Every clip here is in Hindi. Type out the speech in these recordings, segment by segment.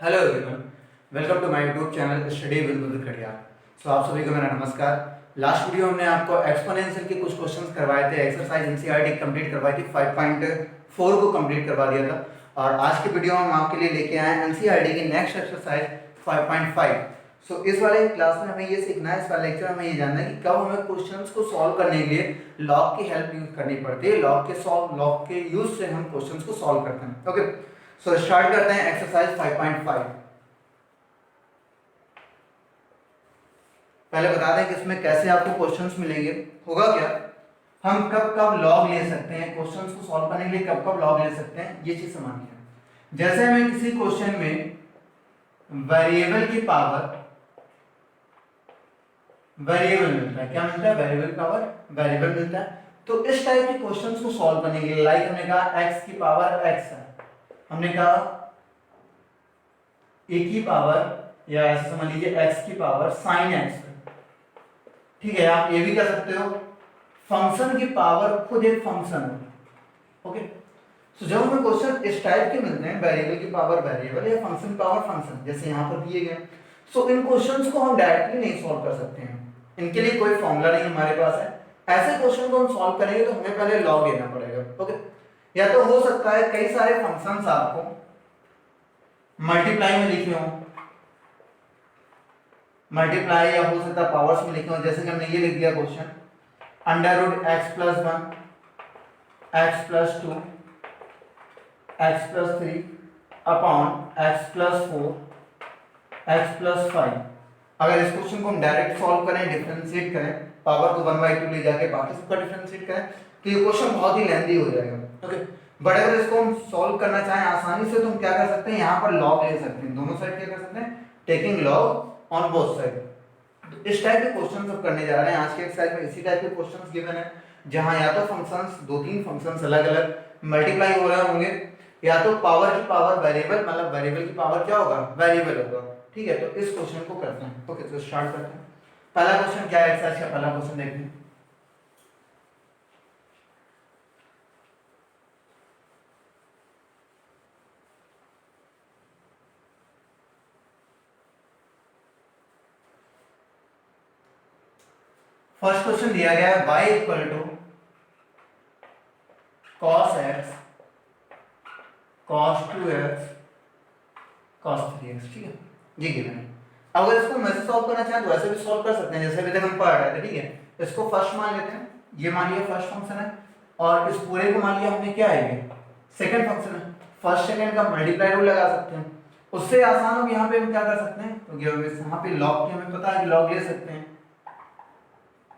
Hello everyone, welcome to my YouTube channel study with Madhur Khadia. So आप सभी को मेरा नमस्कार। लास्ट वीडियो हमने आपको एक्सपोनेंशियल के कुछ क्वेश्चंस करवाए थे, एक्सरसाइज एनसीईआरटी कंप्लीट करवाई थी, 5.4 को कंप्लीट करवा दिया था। और आज के वीडियो में हम आपके लिए लेके आए हैं एनसीईआरटी की नेक्स्ट एक्सरसाइज 5.5। सो इस वाले क्लास में हमें ये सीखना है, इस वाले लेक्चर में हमें ये जानना है कि कब हमें क्वेश्चंस को सॉल्व करने के लिए लॉग की हेल्प यूज करनी पड़ती है। लॉग के यूज से हम क्वेश्चंस को सॉल्व करते हैं। ओके, सो स्टार्ट करते हैं एक्सरसाइज 5.5। पहले बता दें कि इसमें कैसे आपको क्वेश्चंस मिलेंगे। होगा क्या, हम कब कब लॉग ले सकते हैं, क्वेश्चंस को सॉल्व करने के लिए कब कब लॉग ले सकते हैं, ये चीज समझनी है। जैसे हमें किसी क्वेश्चन में वेरिएबल की पावर वेरिएबल मिलता है, क्या मिलता है, वेरिएबल पावर वेरिएबल मिलता है। तो इस टाइप के क्वेश्चंस को सॉल्व करने के लिए, लाइक हमने कहा x की पावर x है, हमने कहा a की पावर, या ऐसे समझ लीजिए x की पावर sin x, ठीक है। आप ये भी कर सकते हो, फंक्शन की पावर खुद एक फंक्शन है। ओके, तो जब हमें क्वेश्चन इस टाइप के मिलते हैं, वेरिएबल की पावर वेरिएबल या फंक्शन पावर फंक्शन, जैसे यहाँ पर दिए गए, सो इन क्वेश्चंस को हम डायरेक्टली नहीं सॉल्व कर सकते हैं, इनके लिए कोई फॉर्मूला नहीं हमारे पास है। ऐसे क्वेश्चन को हम सॉल्व करेंगे तो हमें पहले लॉग लेना पड़ेगा। ओके, या तो हो सकता है कई सारे फंक्शंस आपको मल्टीप्लाई में लिखे हों, मल्टीप्लाई, या हो सकता है पावर्स में लिखे हों। जैसे कि हमने ये लिख दिया question, under root x plus 1, x plus 2, x plus 3 upon x plus 4, x plus 5। अगर इस क्वेश्चन को हम डायरेक्ट सॉल्व करें, डिफरेंशिएट करें, पावर को 1/2 ले जाके बाकी सबका डिफरेंशिएट करें, तो ये क्वेश्चन बहुत ही लेंथी हो जाएगा। ओके, बट अगर इसको हम सॉल्व करना चाहें आसानी से, तो हम क्या कर सकते हैं, यहाँ पर लॉग ले सकते हैं। दोनों साइड क्या कर सकते हैं, taking log on both side. तो इस टाइप के क्वेश्चंस हम करने जा रहे हैं आज के एक्सरसाइज में। इसी टाइप के क्वेश्चंस गिवन है, जहां या तो फंक्शंस, दो तीन फंक्शंस अलग अलग मल्टीप्लाई हो रहे होंगे, या तो पावर की पावर वेरिएबल, मतलब वेरिएबल की पावर क्या होगा, वेरिएबल होगा। ठीक है, तो इस क्वेश्चन को करते हैं। ओके, तो स्टार्ट करते हैं। पहला क्वेश्चन क्या है, एक्सरसाइज का पहला क्वेश्चन देखते हैं। फर्स्ट क्वेश्चन दिया गया है y equal to cos x cos 2x cos 3x, ठीक है, ये गिवन है। अगर इसको मैं सॉल्व करना चाहें तो ऐसे भी सॉल्व कर सकते हैं, जैसे अभी तक हम पढ़ रहे थे। ठीक है, इसको फर्स्ट मान लेते हैं, ये मान लिया फर्स्ट फंक्शन है, और इस पूरे को मान लिया हमने क्या है, ये सेकंड फंक्शन है। फर्स्ट सेकंड का मल्टीप्लाई रूल लगा सकते हैं। उससे आसान हो, यहाँ पे हम क्या कर सकते हैं, तो यहाँ पे लॉग की हमें पता है कि लॉग ले सकते हैं।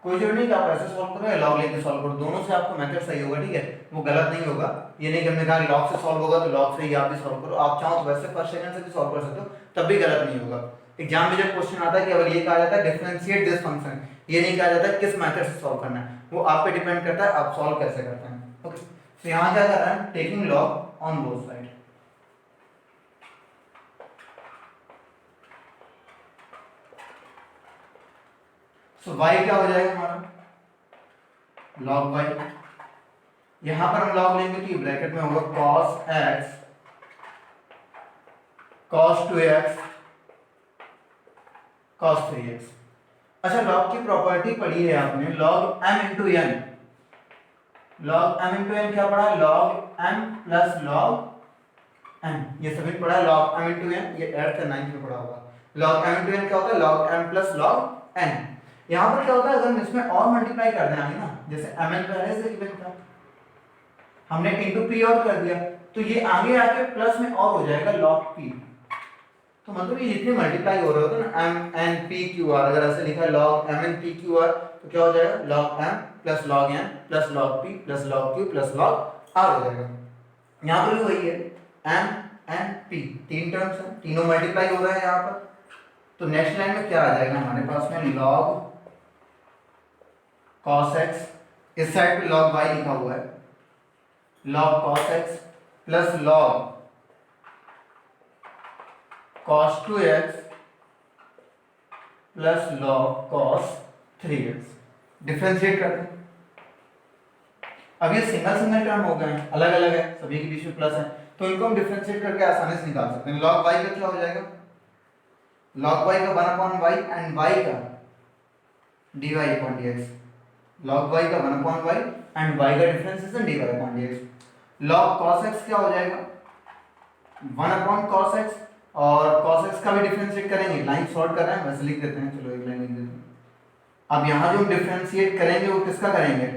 कोई जरूरी नहीं कि आप ऐसे सॉल्व करो या लॉग लेके सॉल्व करो, दोनों से आपको मेथड सही होगा। ठीक है, वो गलत नहीं होगा। ये नहीं कि हमने कहा लॉग से सॉल्व होगा तो लॉग से ही आप भी सॉल्व करो, आप चाहो तो वैसे फर्स्ट सेकंड से भी सॉल्व कर सकते हो, तब भी गलत नहीं होगा। एग्जाम में जब क्वेश्चन आता है कि अगर ये कहा जाता है डिफरेंशिएट दिस फंक्शन, ये नहीं कहा जाता किस मेथड से सॉल्व करना है, वो आप पे डिपेंड करता है आप सॉल्व कैसे करते हैं। ओके, तो यहाँ क्या कर रहा है, taking log on both side. So y क्या हो जाएगा हमारा, log y। यहां पर हम log लेंगे तो ये ब्रैकेट में होगा cos x cos 2x cos 3x। अच्छा, log की प्रॉपर्टी पढ़ी है आपने, log m into n। log m into n क्या पढ़ा, log m plus log n, ये सभी पढ़ा है। log m into n ये 8th या 9th में पढ़ा होगा। log m into n क्या होता है, log m plus log n। यहाँ पर क्या होता है, अगर हम इसमें और मल्टीप्लाई कर दें आगे ना, जैसे mn पहले से गिवन था, हमने इनटू p और कर दिया, तो ये आगे आके प्लस में और हो जाएगा log p। तो मतलब ये जितने मल्टीप्लाई हो रहे होते हैं ना, m n p q r, अगर ऐसे लिखा है log m n p q r, तो क्या हो जाएगा, log m plus log n plus log p plus log q plus log r हो जाएगा। यहाँ पर भी वही है, m n p, तीन टर्म्स हैं, तीनों मल्टीप्लाई हो रहे हैं यहाँ पर। तो नेक्स्ट लाइन में क्या आ जाएगा हमारे पास में, log cos x, इस साइड पे log y लिखा हुआ है, log cos x plus log cos 2x plus log cos 3x। Differentiate करते हैं। अब ये सिंगल सिंगल टर्म हो गए हैं, अलग अलग है, सभी के बीच में प्लस है, तो इनको हम डिफरेंशिएट करके आसानी से निकाल सकते हैं। log y का क्या हो जाएगा, log y का 1/y एंड y का dy upon dx, log y का 1/y एंड y का differentiation dy upon dx। log cos x क्या हो जाएगा, 1/cos x, और cos x का भी डिफरेंशिएट करेंगे, लाइन शॉर्ट कर रहे हैं वैसे लिख देते हैं, चलो एक लाइन लिख देते हैं। अब यहाँ जो हम डिफरेंशिएट करेंगे वो किसका करेंगे,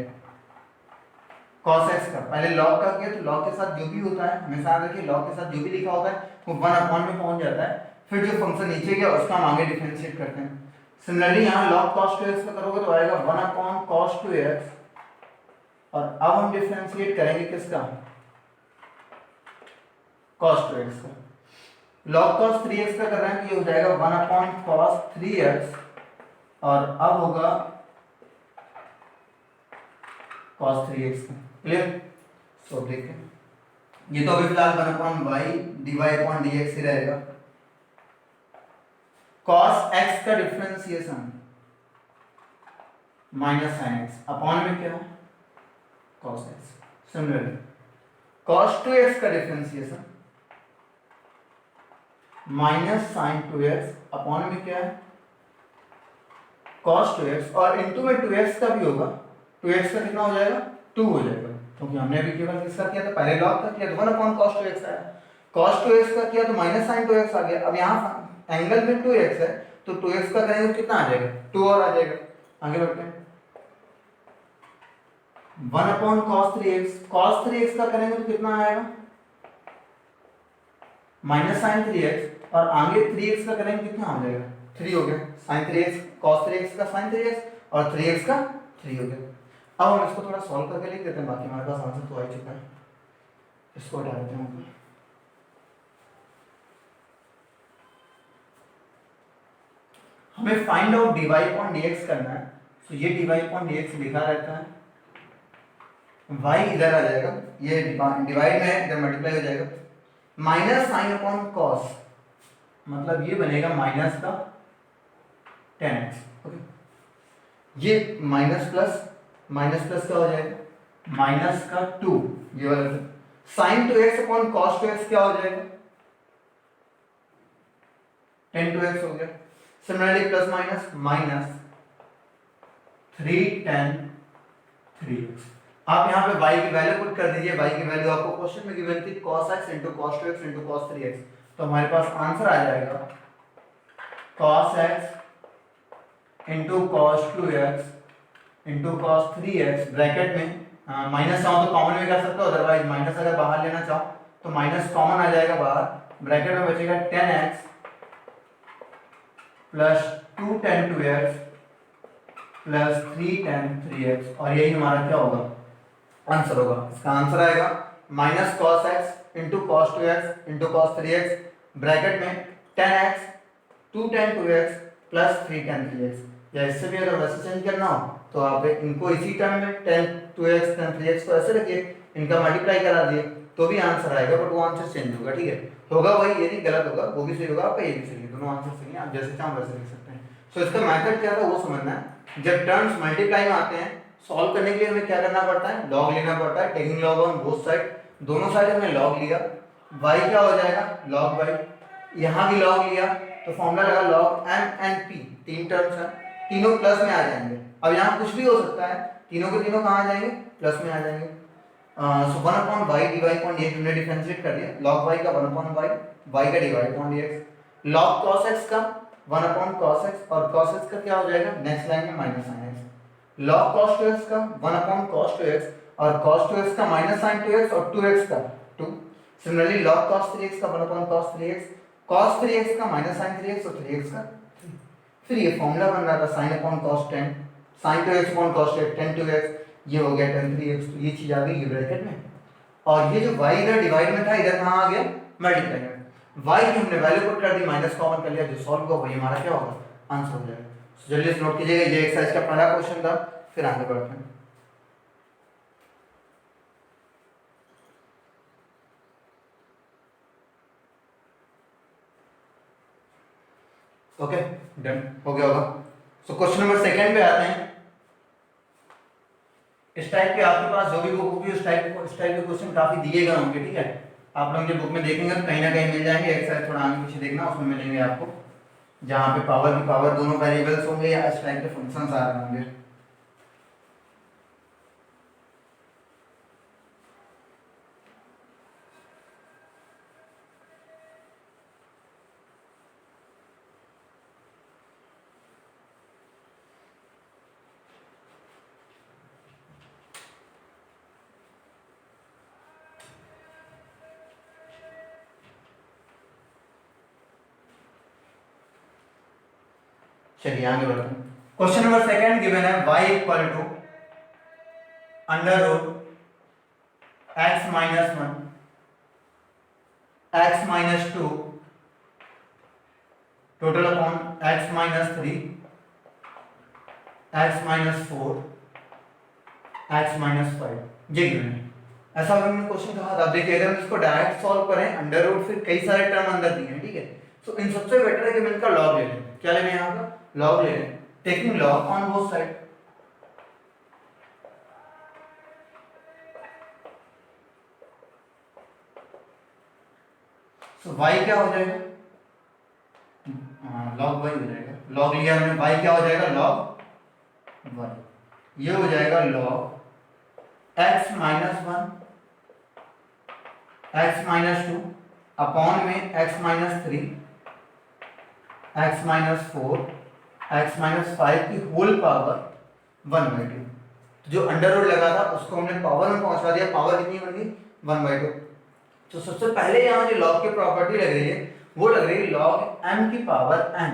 cos x का। पहले log का किया तो log के साथ जो भी होता है हमेशा याद रखिए, log के साथ जो भी लिखा होता है वो 1/, में पहुंच जाता है, फिर जो फंक्शन नीचे गया उसका हम आगे डिफरेंशिएट करते हैं। सिमिलरली यहाँ log cos 2x का करोगे तो आएगा 1/cos 2x, और अब हम डिफरेंशिएट करेंगे किसका, cos 2x का। log cos 3x का कर रहे हैं तो ये हो जाएगा 1/cos 3x, और अब होगा cos 3x का। क्लियर, सो देखें ये तो अभी फिलहाल 1/y dy upon dx ही रहेगा। cos x का differentiation minus sin x, upon में क्या है cos x। Similarly cos 2x का differentiation minus sin 2x, upon में क्या है cos 2x, और इनटू में 2x का भी होगा, 2x का कितना हो जाएगा 2 हो जाएगा, क्योंकि हमने अभी केवल किसका किया था, पहले log का किया तो 1/cos 2x आया, cos 2x का किया तो माइनस sin 2x आ गया। अब यहाँ एंगल में 2x है तो 2x का करेंगे तो कितना आ जाएगा 2 और आ जाएगा। आगे बढ़ते हैं, 1/cos 3x, cos 3x का करेंगे तो कितना आएगा माइनस sin 3x, और आगे 3x का करेंगे कितना आ जाएगा 3 हो गया, sin 3x cos 3x का sin 3x और 3x का 3 हो गया। अब हम इसको थोड़ा सॉल्व करके लिख देते हैं, बाकी हमारे पास आंसर तो आ ही चुका है, इसको हटा देते हैं ऊपर। हमें find out dy upon dx करना है, तो ये dy upon dx लिखा रहता है, y इधर आ जाएगा, ये डिवाइड में है इधर मल्टीप्लाई हो जाएगा, माइनस साइन अपॉन कॉस, मतलब ये बनेगा माइनस का 10x, ओके। ये माइनस प्लस क्या हो जाएगा माइनस का 2, ये वाला sign 2x upon cos 2x क्या हो जाएगा 10 2x हो गया। Similarly plus minus minus 3 10 3x। आप यहाँ पे y की वैल्यू पुट कर दीजिए, y की वैल्यू आपको क्वेश्चन में गिवन थी cos x into cos 2x into cos 3x, तो हमारे पास आंसर आ जाएगा cos x into cos 2x into cos 3x, bracket में माइनस चाहो तो कॉमन भी कर सकते हो, अदरवाइज माइनस अगर बाहर लेना चाहो तो माइनस कॉमन आ जाएगा बाहर, ब्रैकेट में बचेगा 10x plus 2 10 2x plus 3 10 3x, और यही हमारा क्या होगा आंसर होगा। इसका आंसर आएगा minus cos x into cos 2x into cos 3x, bracket में 10x 2 10 2x प्लस 3 10 3x, या इससे भी अगर वैसे चेंज करना हो तो आप इनको इसी टर्म में 10 2x 10 3x को ऐसे रखिए, इनका मल्टीप्लाई करा दिए तो भी आंसर आएगा, बट वो आंसर चेंज होगा, ठीक है, होगा वही, ये नहीं गलत होगा, वो भी सही होगा, आपका ये भी सही है, दोनों आंसर सही है, आप जैसे चाहो वैसे लिख सकते हैं। सो इसका मेथड क्या था वो समझना है। जब टर्म्स मल्टीप्लाई में आते हैं सॉल्व करने के लिए हमें क्या करना पड़ता है, लॉग लेना पड़ता है, taking log on both side, दोनों साइड हमने लॉग लिया, y क्या हो जाएगा log y, यहाँ भी लॉग लिया तो फॉर्मूला लगा log m and p, तीन टर्म्स हैं, तीनों प्लस में आ जाएंगे। अब यहाँ कुछ भी हो सकता है, तीनों के तीनों कहाँ आ जाएंगे प्लस में आ जाएंगे। सो 1/y dy upon dx हमने डिफरेंशिएट कर दिया, log y का 1/y, y का dy upon dx, log cos x का 1/cos x, और cos x का क्या हो जाएगा नेक्स्ट लाइन में minus sin x, log cos 2x का 1/cos 2x, और cos 2x का माइनस sin 2x, और 2x का 2। सिमिलरली log cos 3x का 1/cos 3x, cos 3x का माइनस sin 3x, और 3x का 3। फिर ये फॉर्मूला बन रहा था sin upon cos 10, sin 2x upon cos 10 2x, ये हो गया 10 3x, तो ये चीज आ गई ये ब्रैकेट में, और ये जो y इधर डिवाइड में था इधर कहाँ आ गया मल्टीप्लाई में, y की हमने वैल्यू पुट कर दी, माइनस कॉमन कर लिया, जो सॉल्व होगा वही हमारा क्या होगा आंसर हो जाएगा। जल्दी से नोट कीजिएगा, ये एक्सरसाइज का पहला क्वेश्चन था, फिर आगे बढ़ते हैं। ओके डन हो गया होगा। सो क्वेश्चन नंबर सेकंड पे आते हैं। इस टाइप के आपके पास जो भी बुक होगी उस टाइप के क्वेश्चन काफी दिए गए होंगे, ठीक है, आप लोग जो बुक में देखेंगे तो कहीं ना कहीं मिल जाएंगे, एक्सरसाइज थोड़ा आगे पीछे देखना, उसमें मिलेंगे आपको, जहाँ पे पावर की पावर दोनों वेरिएबल्स होंगे या इस टाइप के फंक्शंस आ रहे होंगे। चलिए आगे बढ़ते हैं। क्वेश्चन नंबर सेकंड गिवन है y equal to under root x minus 1 x minus 2 total upon x minus 3 x minus 4 x minus 5 ये गिवन है। ऐसा अगर हमने क्वेश्चन कहा था, देखिए अगर हम इसको डायरेक्ट सॉल्व करें अंडर रूट फिर कई सारे टर्म अंदर दिए हैं, ठीक है, तो इन सबसे बेटर है कि हम इनका लॉग ले लें। क्या लेना है यहाँ का? लॉग ले लें, taking log on both side. So y क्या हो जाएगा? लॉग y हो जाएगा, लॉग लिया हमने, y क्या हो जाएगा? Log y। ये हो जाएगा log x minus 1 x minus 2 upon में x minus 3 x minus 4 x minus 5 की होल पावर 1/2। तो जो अंडर रूट लगा था उसको हमने पावर में पहुंचा दिया, पावर कितनी बन गई? 1/2। तो सबसे पहले यहाँ जो लॉग की प्रॉपर्टी लग रही है वो लग रही है लॉग m की पावर n।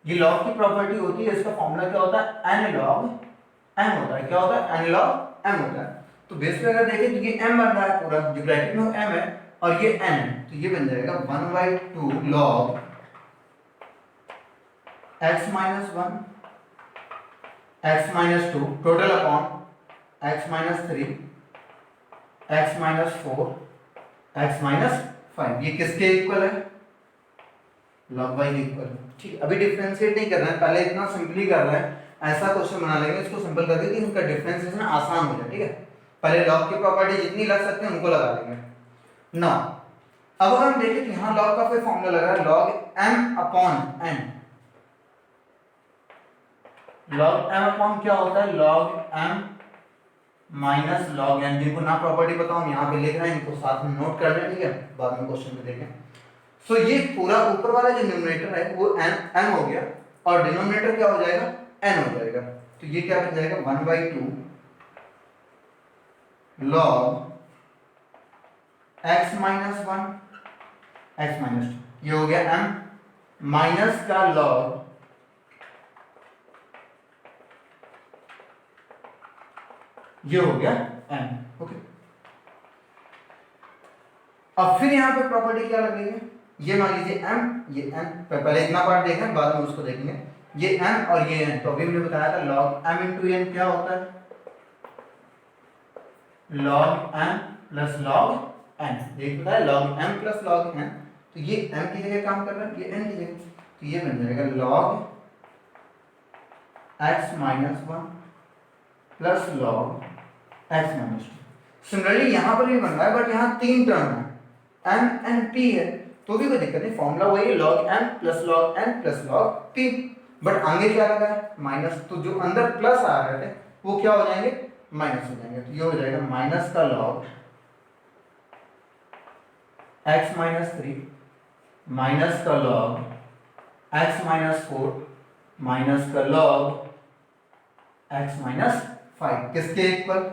ये लॉग की प्रॉपर्टी होती है, इसका फॉर्मूला क्या होता है? n log m होता है। क्या होता है? n log m होता है। तो बेस पे अगर देखें तो ये m बन रहा है पूरा, जो ब्रैकेट में m है और ये n है, तो ये बन जाएगा 1/2 log x minus 1 x minus 2 total upon x minus 3 x minus 4 x minus 5। ये किसके इक्वल है? लॉग y के इक्वल। ठीक, अभी डिफरेंशिएट नहीं कर रहे हैं, पहले इतना सिंपली कर रहे हैं। ऐसा क्वेश्चन बना लेंगे इसको सिंपल करके कि इनका डिफरेंशिएशन आसान हो जाए, ठीक है। पहले लॉग की प्रॉपर्टी जितनी लग सकते हैं उनको लगा लेंगे ना। अब अगर हम देखें तो यहाँ लॉग का कोई फॉर्मूला लग रहा है, log m upon n। Log m upon क्या होता है? Log m minus log n। जिनको ना प्रॉपर्टी बताऊं यहाँ पे लिख रहे हैं, इनको साथ में नोट कर लें, ठीक है, बाद में क्वेश्चन में देखें। सो ये पूरा ऊपर वाला जो न्यूमरेटर है वो m हो गया और डिनोमिनेटर क्या हो जाएगा? n हो जाएगा। तो ये क्या बन जाएगा? 1/2 log x minus 1 x minus 2। ये हो गया m माइनस का log ये हो गया n। ओके, अब फिर यहाँ पे प्रॉपर्टी क्या लगेगी? ये मान लीजिए m, ये n, पहले इतना पार्ट देखें बाद में उसको देखेंगे। ये m और ये n, तो अभी हमने बताया था log m इंटू n क्या होता है? log m plus log n। एक बताया log m plus log n, तो ये m की जगह काम कर रहा है, ये n की जगह, तो ये बन जाएगा log x minus 1 plus log x minus 2। Similarly यहाँ पर भी बन रहा है, बट यहाँ तीन टर्म है, m n p है, तो भी कोई दिक्कत नहीं, फॉर्मूला वही log m plus log n plus log p। But आगे क्या लगा है? माइनस, तो जो अंदर प्लस आ रहे थे वो क्या हो जाएंगे? माइनस हो जाएंगे। तो ये हो जाएगा माइनस का log x माइनस 3 माइनस का log x माइनस 4 माइनस का log x माइनस 5। किसके इक्वल?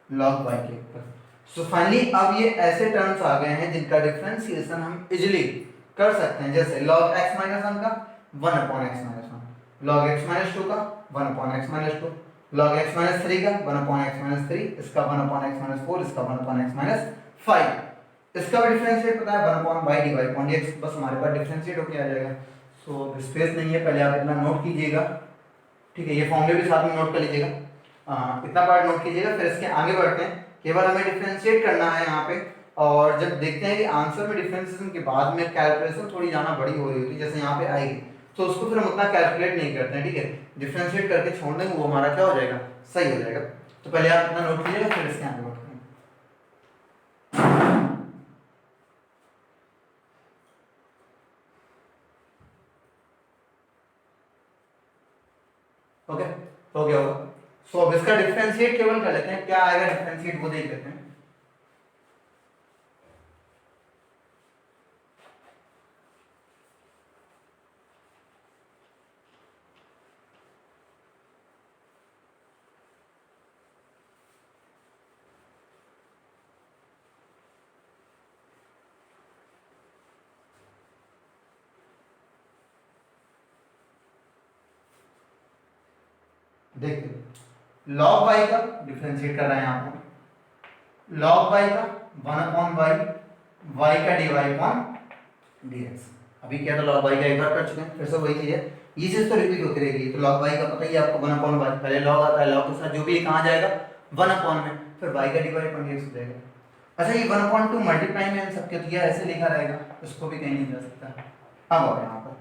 log y के इक्वल। सो फाइनली अब ये ऐसे टर्म्स आ गए हैं जिनका डिफरेंशिएशन हम इजीली कर सकते हैं, जैसे log x माइनस 1 का 1 upon x minus 1, log x minus 2 का 1 upon x minus 2, log x minus 3 का 1 अपॉन x माइनस 3, इसका 1 अपॉन x माइनस 4, इसका 1 अपॉन x माइनस 5। इसका भी डिफरेंशिएट पता है 1 upon y divide upon dx, बस हमारे पास डिफरेंशिएट होके आ जाएगा। सो स्पेस नहीं है, पहले आप इतना नोट कीजिएगा, ठीक है, ये फॉर्मूले भी साथ में नोट कर लीजिएगा, इतना पार्ट नोट कीजिएगा। फिर इसके आगे बढ़ते हैं, केवल हमें डिफरेंशिएट करना है यहाँ पे, और जब देखते हैं कि आंसर में डिफरेंशिएशन के बाद में कैलकुलेशन थोड़ी जाना बड़ी हो रही होती है, जैसे यहाँ पे आएगी, तो उसको फिर हम उतना कैलकुलेट नहीं करते हैं, ठीक है, डिफरेंशिएट करके छोड़ देंगे, वो हमारा क्या हो जाएगा? सही हो जाएगा। तो पहले आप इतना नोट कीजिएगा, फिर इसके आगे बढ़ते हैं। अब इसका डिफरेंशिएट केवल कर लेते हैं, क्या आएगा डिफरेंशिएट वो देख लेते हैं। देखिए log y का डिफरेंशिएट कर रहे हैं यहाँ पर, log y का 1/y, y का dy अपॉन dx। अभी क्या था log y का एक बार कर चुके हैं, फिर से वही चीज है, ये चीज तो रिपीट होती रहेगी। तो log y का पता ही है आपको 1/y, पहले log आता है, log के साथ जो भी कहाँ जाएगा 1 में, फिर y का dy अपॉन dx हो जाएगा। अच्छा ये 1/2 मल्टीप्लाई में इन सबके तो ये ऐसे लिखा रहेगा, इसको भी कहीं नहीं जा सकता। अब और यहाँ पर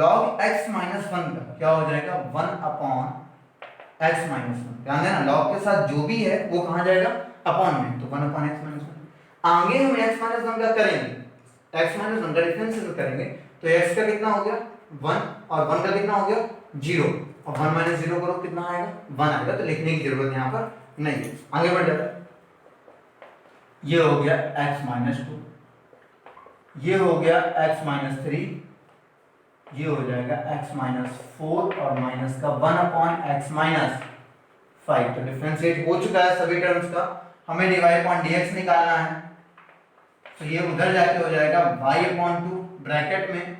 log x - 1 का क्या हो जाएगा 1/x - 1। ध्यान देना log के साथ जो भी है वो कहाँ जाएगा अपॉन में, तो 1/x - 1। आगे हम x - 1 का करेंगे, x - 1 का डिफरेंशियल करेंगे, तो x का कितना हो गया 1 और 1 का कितना हो गया 0, और 1 - 0 करो कितना आएगा 1 आएगा, तो लिखने की जरूरत यहाँ पर नहीं है। आगे बढ़ जाता है, ये हो गया x - 2, ये हो गया x - 3, ये हो जाएगा x - 4 और माइनस का 1/x - 5। तो डिफरेंशिएट हो चुका है सभी टर्म्स का, हमें dy अपॉन dx निकालना है, तो ये उधर जाके हो जाएगा y/2 ब्रैकेट में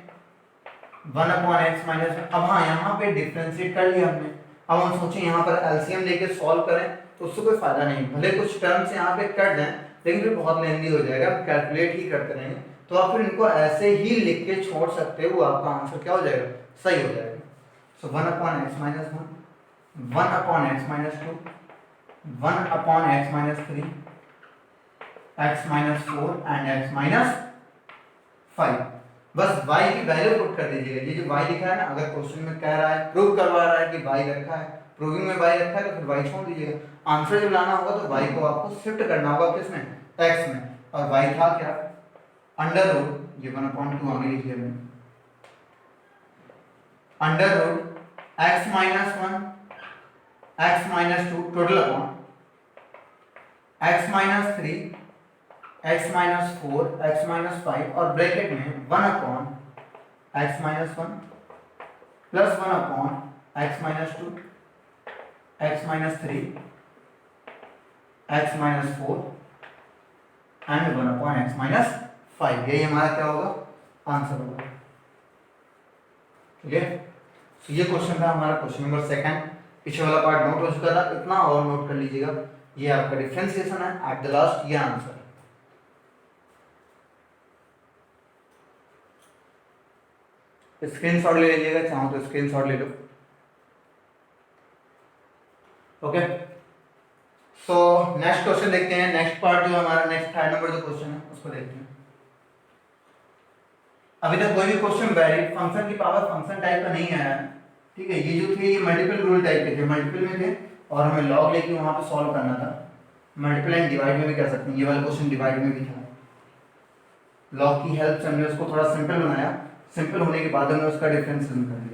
1/x - 1। अब हाँ यहाँ पे डिफरेंशिएट कर लिया हमने, अब हम सोचें यहाँ पर एलसीएम लेके सॉल्व करें तो उससे कोई फायदा नहीं, भले कुछ टर्म्स यहाँ पे कट जाएं लेकिन फिर बहुत लेंदी हो जाएगा, कैलकुलेट ही करते रहेंगे, तो आप फिर इनको ऐसे ही लिख के छोड़ सकते हो, आपका आंसर क्या हो जाएगा सही हो जाएगा। सो 1/x - 1, 1/x - 2, 1/x - 3, x - 4 and x - 5। बस y की वैल्यू पुट कर दीजिएगा, ये जो y लिखा है ना, अगर क्वेश्चन में कह रहा है प्रूव करवा रहा है कि y रखा है, प्रूविंग में y रखा है तो फिर y छोड़ दीजिएगा, आंसर जब लाना होगा तो y को आपको शिफ्ट करना होगा किसमें x में, और y था क्या अंडर रूट, ये 1/2 आगे लिख लिया मैंने, under root x - 1 x - 2 total upon x - 3 x - 4 x - 5 और ब्रैकेट में 1/x - 1 plus 1/x - 2 x - 3 x - 4 and 1/x - 5। यही हमारा क्या होगा आंसर होगा। ठीक है, तो ये क्वेश्चन था हमारा क्वेश्चन नंबर 2। पीछे वाला पार्ट नोट हो चुका था, इतना और नोट कर लीजिएगा, ये आपका डिफरेंशिएशन है, एट द लास्ट ये आंसर। स्क्रीनशॉट ले लीजिएगा, चाहो तो स्क्रीनशॉट ले लो। ओके, सो नेक्स्ट क्वेश्चन देखते हैं, नेक्स्ट पार्ट जो हमारा नेक्स्ट 3rd नंबर जो क्वेश्चन है उसको देखते हैं। अभी तक कोई भी क्वेश्चन वैलिड फंक्शन की पावर फंक्शन टाइप का नहीं आया है, ठीक है। ये जो थे ये मल्टीपल रूल टाइप के थे, मल्टीपल में थे और हमें लॉग लेके वहां पे सॉल्व करना था। मल्टीपल एंड डिवाइड में भी कर सकते हैं, ये वाला क्वेश्चन डिवाइड में भी था। लॉग की हेल्प से हमने उसको थोड़ा सिंपल बनाया, सिंपल होने के बाद हमने उसका डिफरेंशिएशन कर दिया।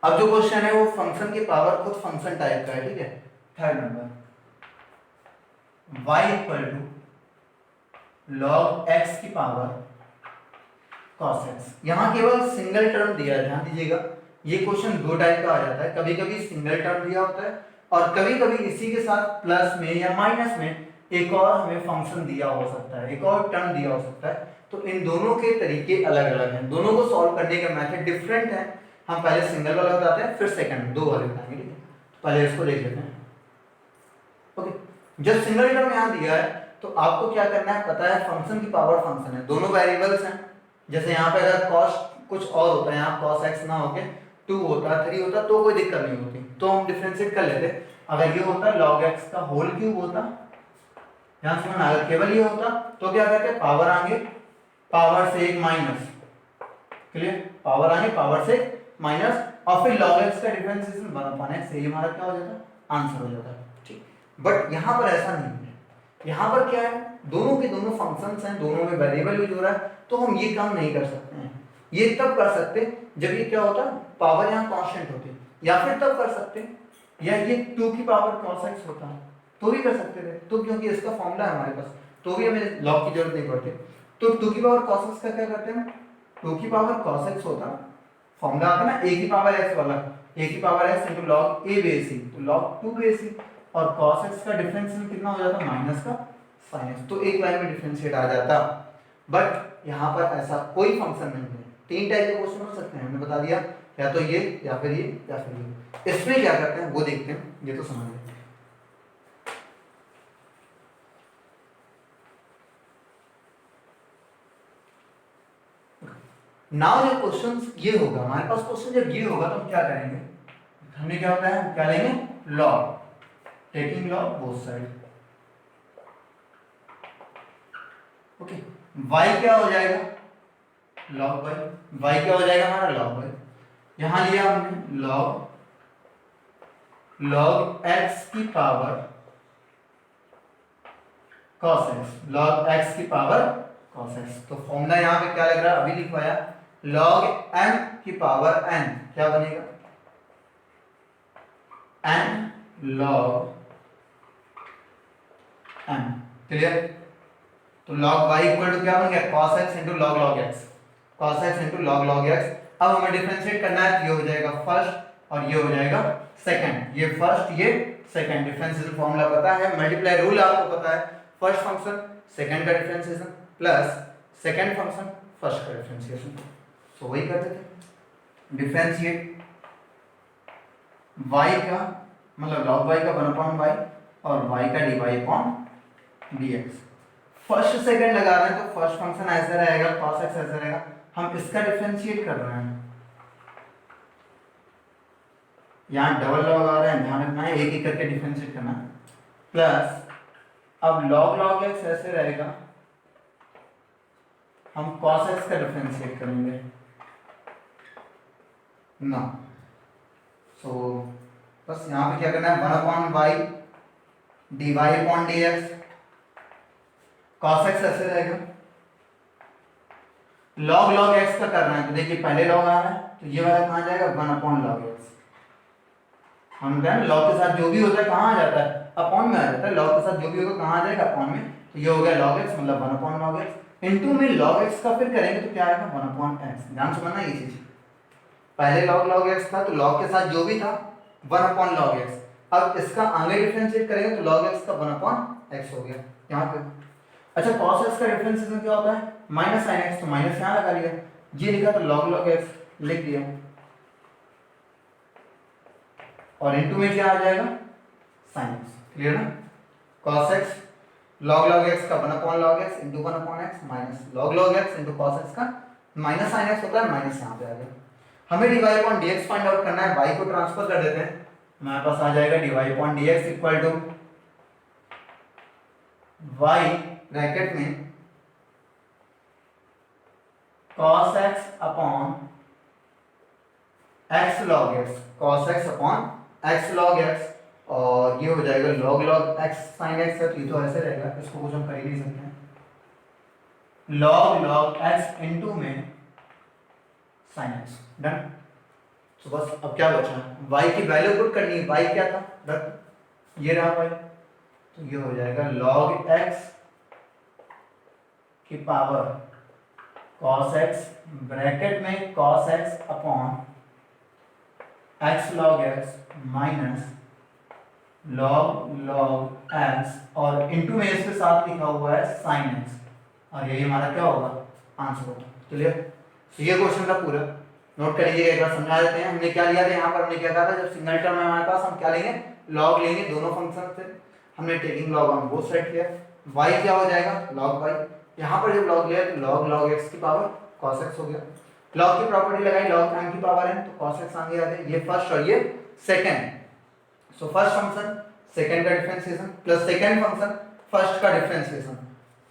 अब जो क्वेश्चन है वो फंक्शन की पावर खुद फंक्शन टाइप का है, ठीक है। 3rd number y equal to log x की पावर cos x। यहाँ केवल सिंगल टर्म दिया है, ध्यान दीजिएगा। ये क्वेश्चन 2 टाइप का आ जाता है, कभी कभी सिंगल टर्म दिया होता है और कभी कभी इसी के साथ प्लस में या माइनस में एक और हमें फंक्शन दिया हो सकता है, एक और टर्म दिया हो सकता है। तो इन दोनों के तरीके अलग अलग हैं, दोनों को सॉल्व करने का मेथड डिफरेंट है। हम पहले सिंगल वाला बताते हैं, फिर सेकंड 2 वाले बताएंगे, ठीक है। पहले इसको देख लेते हैं। ओके, जब सिंगल टर्म यहाँ दिया है तो आपको क्या करना है पता है, फंक्शन की पावर फंक्शन है, दोनों वेरिएबल्स हैं। जैसे यहाँ पे अगर cos कुछ और होता है, यहाँ cos x ना होके 2 होता 3 होता तो कोई दिक्कत नहीं होती, तो हम डिफरेंशिएट कर लेते। अगर ये होता log x का होल क्यूब होता, ध्यान से ना, अगर केवल ये होता तो क्या करते, पावर आगे पावर से एक माइनस, क्लियर, पावर आगे पावर से माइनस और फिर log x का डिफरेंशिएशन 1/x से, ये हमारा क्या हो जाता, आंसर हो जाता है, ठीक। बट यहाँ पर ऐसा नहीं है, यहाँ पर क्या है, दोनों के दोनों फंक्शंस हैं, दोनों में वेरिएबल यूज हो रहा है, तो हम ये काम नहीं कर सकते हैं। ये तब कर सकते जब ये क्या होता, पावर यहाँ कांस्टेंट होती, या फिर तब कर सकते या ये 2 की पावर cos x होता तो भी कर सकते थे, तो क्योंकि इसका फॉर्मूला है हमारे पास, तो भी हमें लॉग की जरूरत नहीं पड़ती। तो 2 की पावर cos x का क्या करते हैं, 2 की पावर cos x होता, फॉर्मूला आता ना a की पावर x वाला, a की power x into log a base c, तो log 2 base c, और cos x का डिफरेंशियल कितना हो जाता, माइनस का sin x, तो एक लाइन में डिफरेंशिएट आ जाता। बट यहाँ पर ऐसा कोई फंक्शन नहीं है। 3 टाइप के क्वेश्चन हो सकते हैं, हमने बता दिया, या तो ये या फिर ये या फिर ये। इसमें क्या करते हैं वो देखते हैं, ये तो समझ लेते हैं। नाउ जब क्वेश्चन ये होगा, हमारे पास क्वेश्चन जब ये होगा तो हम क्या करेंगे, हमें क्या होता है, हम क्या लेंगे, log, taking log both side. Okay, y क्या हो जाएगा, लॉग y क्या हो जाएगा हमारा, लॉग y। यहां लिया हमने लॉग x की power cos x, log x की पावर cos x, तो फॉर्मूला यहां पे क्या लग रहा है, अभी लिखवाया, log m की पावर n, क्या बनेगा, n log m, क्लियर। तो log y इक्वल टू क्या बन गया, cos x into log log x, cos x into log log x। अब हमें डिफरेंशिएट करना है, ये हो जाएगा फर्स्ट और ये हो जाएगा सेकंड, ये फर्स्ट ये सेकंड, डिफरेंशिएशन फॉर्मूला पता है, मल्टीप्लाई रूल आपको पता है, फर्स्ट फंक्शन सेकंड का differentiation plus second function first का डिफरेंशिएशन, तो वही करते थे, डिफरेंशिएट y का मतलब log y का 1/y और y का dy/dx। फर्स्ट सेकंड लगा रहे हैं तो फर्स्ट फंक्शन ऐसा रहेगा, cos x ऐसा रहेगा, हम इसका डिफरेंशिएट कर रहे हैं, यहाँ डबल लॉग आ रहा है, ध्यान रखना है, एक एक करके डिफरेंशिएट करना है, प्लस अब log log x ऐसे रहेगा, हम cos x का डिफरेंशिएट करेंगे ना, सो बस यहाँ पे क्या करना है, 1/y dy/dx, cos x ऐसे रहेगा, log log x का करना है, तो देखिए पहले log आ रहा है तो ये वाला कहाँ जाएगा, 1/log x। हम कहें log के साथ जो भी होता है कहाँ आ जाता है, अपॉन में आ जाता है, log के साथ जो भी होगा कहाँ आ जाएगा, अपॉन में, तो ये हो गया log x मतलब 1/log x, इनटू में log x का फिर करेंगे तो क्या आएगा, 1/x। ध्यान से समझना ये चीज, पहले log log x था तो log के साथ जो भी था 1/log x, अब इसका आगे डिफरेंशिएट करेंगे तो log x का 1/x हो गया यहाँ पे। अच्छा, cos x का डिफरेंशिएशन क्या होता है, माइनस sin x, तो माइनस यहाँ लगा लिया, ये लिखा तो log log x लिख दिया, और इनटू में क्या आ जाएगा, sin x, क्लियर ना, cos x log log x का 1/log x into 1/x minus log log x into cos x का माइनस sin x होता है, माइनस यहाँ पे आ गया। हमें dy/dx फाइंड आउट करना है, y को ट्रांसफर कर देते हैं, हमारे पास आ जाएगा dy/dx equal to y bracket में cos x upon x log x, cos x upon x log x, और ये हो जाएगा log log x sin x है, तो ये तो ऐसे रहेगा, इसको कुछ हम कर ही नहीं सकते हैं, log log x इनटू में sin x, डन। तो बस अब क्या बचा, y की वैल्यू पुट करनी है, y क्या था, डन, ये रहा y, तो ये हो जाएगा log x की पावर cos x ब्रैकेट में cos x upon x log x minus log log x, और इनटू में इसके साथ लिखा हुआ है sin x, और यही हमारा क्या होगा, आंसर होगा, क्लियर। तो ये क्वेश्चन का पूरा नोट कर लीजिएगा, एक बार समझा देते हैं। हमने क्या लिया था यहाँ पर, हमने क्या कहा था, जब सिंगल टर्म है हमारे पास हम क्या लेंगे, लॉग लेंगे, दोनों फंक्शन से हमने taking log on both side किया, y क्या हो जाएगा, log y, यहाँ पर जब लॉग लिया तो log log x की पावर cos x हो गया, log की प्रॉपर्टी लगाई, log m की पावर n, तो cos x आगे आ गया, ये फर्स्ट और ये second, so first function second का differentiation plus second function first का डिफरेंशिएशन,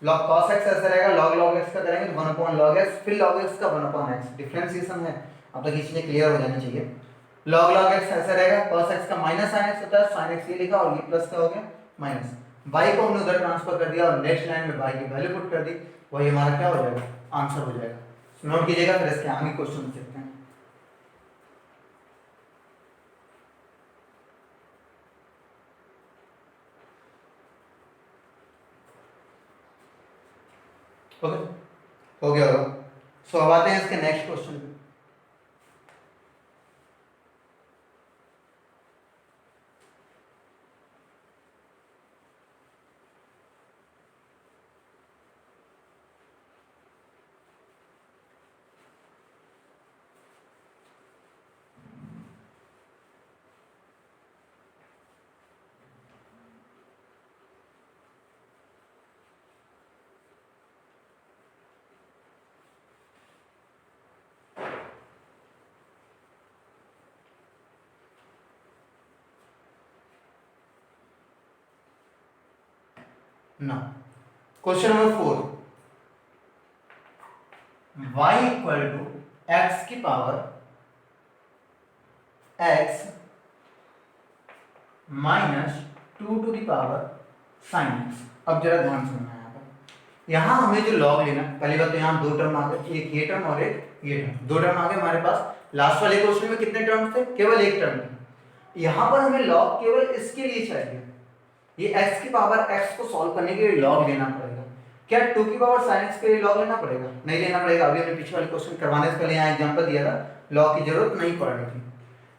log cos x ऐसा रहेगा, log log x का करेंगे तो 1/log x, फिर log x का 1/x, डिफरेंशिएशन है, अब तक ये चीजें क्लियर हो जानी चाहिए। log log x ऐसा रहेगा, cos x का माइनस sin x होता है, sin x ये लिखा और ये प्लस का हो गया माइनस, y को हमने उधर ट्रांसफर कर दिया और नेक्स्ट लाइन में y की वैल्यू पुट कर दी, वही हमारा क्या हो जाएगा, आंसर हो जाएगा। नोट कीजिएगा, फिर इसके आगे क्वेश्चन देखते हैं। ओके, हो गया होगा। सो अब आते हैं इसके नेक्स्ट क्वेश्चन पे। Now, question number 4, y equal to x की power x minus 2 to the power sine x। अब जरा ध्यान सुनना है, यहाँ हमें जो लॉग लेना, पहली बात तो यहाँ दो टर्म आ गए, एक ये टर्म और एक ये टर्म, दो टर्म आ गए हमारे पास। लास्ट वाले क्वेश्चन में कितने टर्म्स थे, केवल एक टर्म थे। यहाँ पर हमें लॉग केवल इसके लिए चाहिए, ये x की पावर x को सॉल्व करने के लिए लॉग लेना पड़ेगा। क्या 2 की पावर sin x के लिए लॉग लेना पड़ेगा? नहीं लेना पड़ेगा। अभी हमने पिछले वाले क्वेश्चन करवाने से पहले यहाँ एग्जांपल दिया था, लॉग की जरूरत नहीं पड़ रही थी।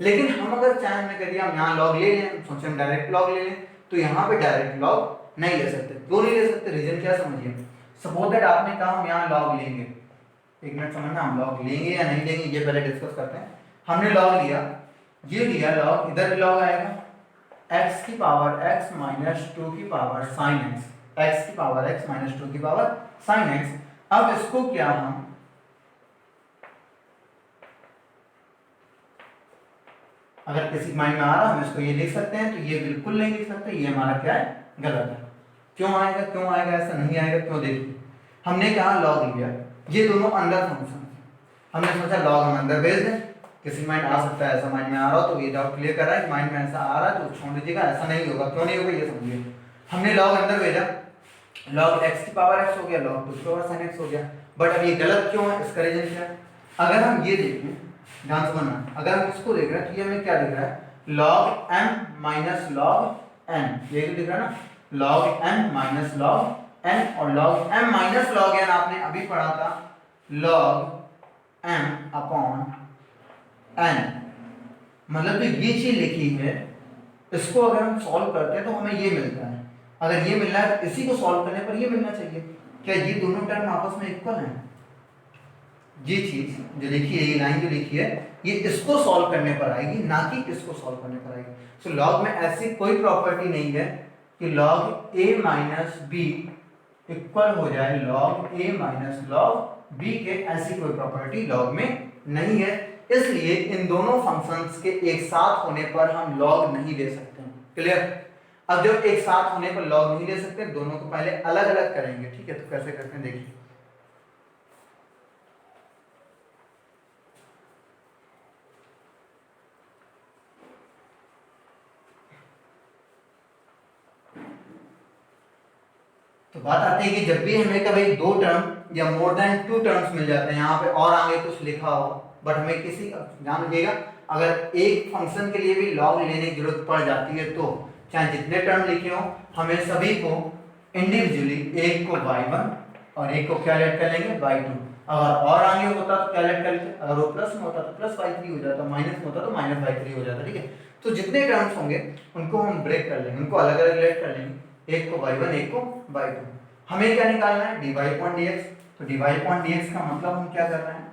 लेकिन हम अगर चाहे हमने कह दिया हम यहाँ लॉग ले लें, सोचे हम डायरेक्ट लॉग ले लें, तो यहाँ पे डायरेक्ट लॉग नहीं ले सकते। क्यों नहीं ले सकते, रीजन क्या समझिए। सपोज दैट आपने कहा हम यहाँ लॉग लेंगे, एक मिनट समझना, हम लॉग लेंगे या नहीं लेंगे ये पहले डिस्कस करते हैं। हमने लॉग लिया, ये लिया लॉग, इधर लॉग आएगा x की पावर x माइनस 2 की पावर साइन x, x की पावर x माइनस 2 की पावर साइन x। अब इसको क्या हम अगर किसी माइंड में आ रहा हम इसको ये लिख सकते हैं, तो ये बिल्कुल नहीं लिख सकते, ये हमारा क्या है, गलत है। क्यों आएगा, क्यों आएगा, ऐसा नहीं आएगा, क्यों? देखिए हमने कहा लॉग लिया, ये दोनों अंदर फंक्शन थे, हमने सोचा लॉग हम अंदर भेज दें। किसी माइंड आ सकता है ऐसा माइंड में आ रहा हो तो ये डाउट क्लियर कर रहा है, माइंड में ऐसा आ रहा है तो छोड़ दीजिएगा, ऐसा नहीं होगा। क्यों नहीं होगा ये समझिए। हमने लॉग अंदर भेजा, लॉग x की पावर x हो गया, लॉग 2 की पावर sin x हो गया। बट अब ये गलत क्यों है, इसका रीजन क्या है? अगर हम ये देखें, ध्यान से सुनना, अगर हम इसको देख रहे हैं तो ये हमें क्या दिख रहा है, log m minus log n, ये तो दिख रहा है ना, log m minus log n, और log m minus log n आपने अभी पढ़ा था log m अपॉन n। मतलब तो ये चीज लिखी है, इसको अगर हम सॉल्व करते हैं तो हमें ये मिलता है। अगर ये मिल रहा है तो इसी को सॉल्व करने पर ये मिलना चाहिए। क्या ये दोनों टर्म आपस में इक्वल हैं? ये चीज जो लिखी है, ये लाइन जो लिखी है, ये इसको सॉल्व करने पर आएगी, ना कि इसको सॉल्व करने पर आएगी। सो लॉग में ऐसी कोई प्रॉपर्टी नहीं है कि log a minus b equal हो जाए log a minus log b के, ऐसी कोई प्रॉपर्टी लॉग में नहीं है। इसलिए इन दोनों फंक्शंस के एक साथ होने पर हम लॉग नहीं ले सकते। क्लियर? अब जब एक साथ होने पर लॉग नहीं ले सकते, दोनों को पहले अलग अलग करेंगे। ठीक है, तो कैसे करते हैं देखिए। तो बात आती है कि जब भी हमें कभी दो टर्म या मोर देन 2 टर्म्स मिल जाते हैं, यहाँ पे और आगे कुछ लिखा हो, बट हमें किसी, ध्यान रखिएगा, अगर एक फंक्शन के लिए भी लॉग लेने की जरूरत पड़ जाती है, तो चाहे जितने टर्म लिखे हो, हमें सभी को इंडिविजुअली, एक को y1 और एक को क्या लेट कर लेंगे, y2। अगर और आगे होता तो क्या लेट कर लेते, अगर वो प्लस में होता तो प्लस y3 हो जाता, माइनस में होता तो माइनस y3 हो जाता। ठीक है, तो जितने टर्म्स होंगे उनको हम ब्रेक कर लेंगे, उनको अलग अलग लेट कर लेंगे, एक को y1 एक को y2। हमें क्या निकालना है, dy/dx। तो dy/dx का मतलब हम क्या कर रहे हैं,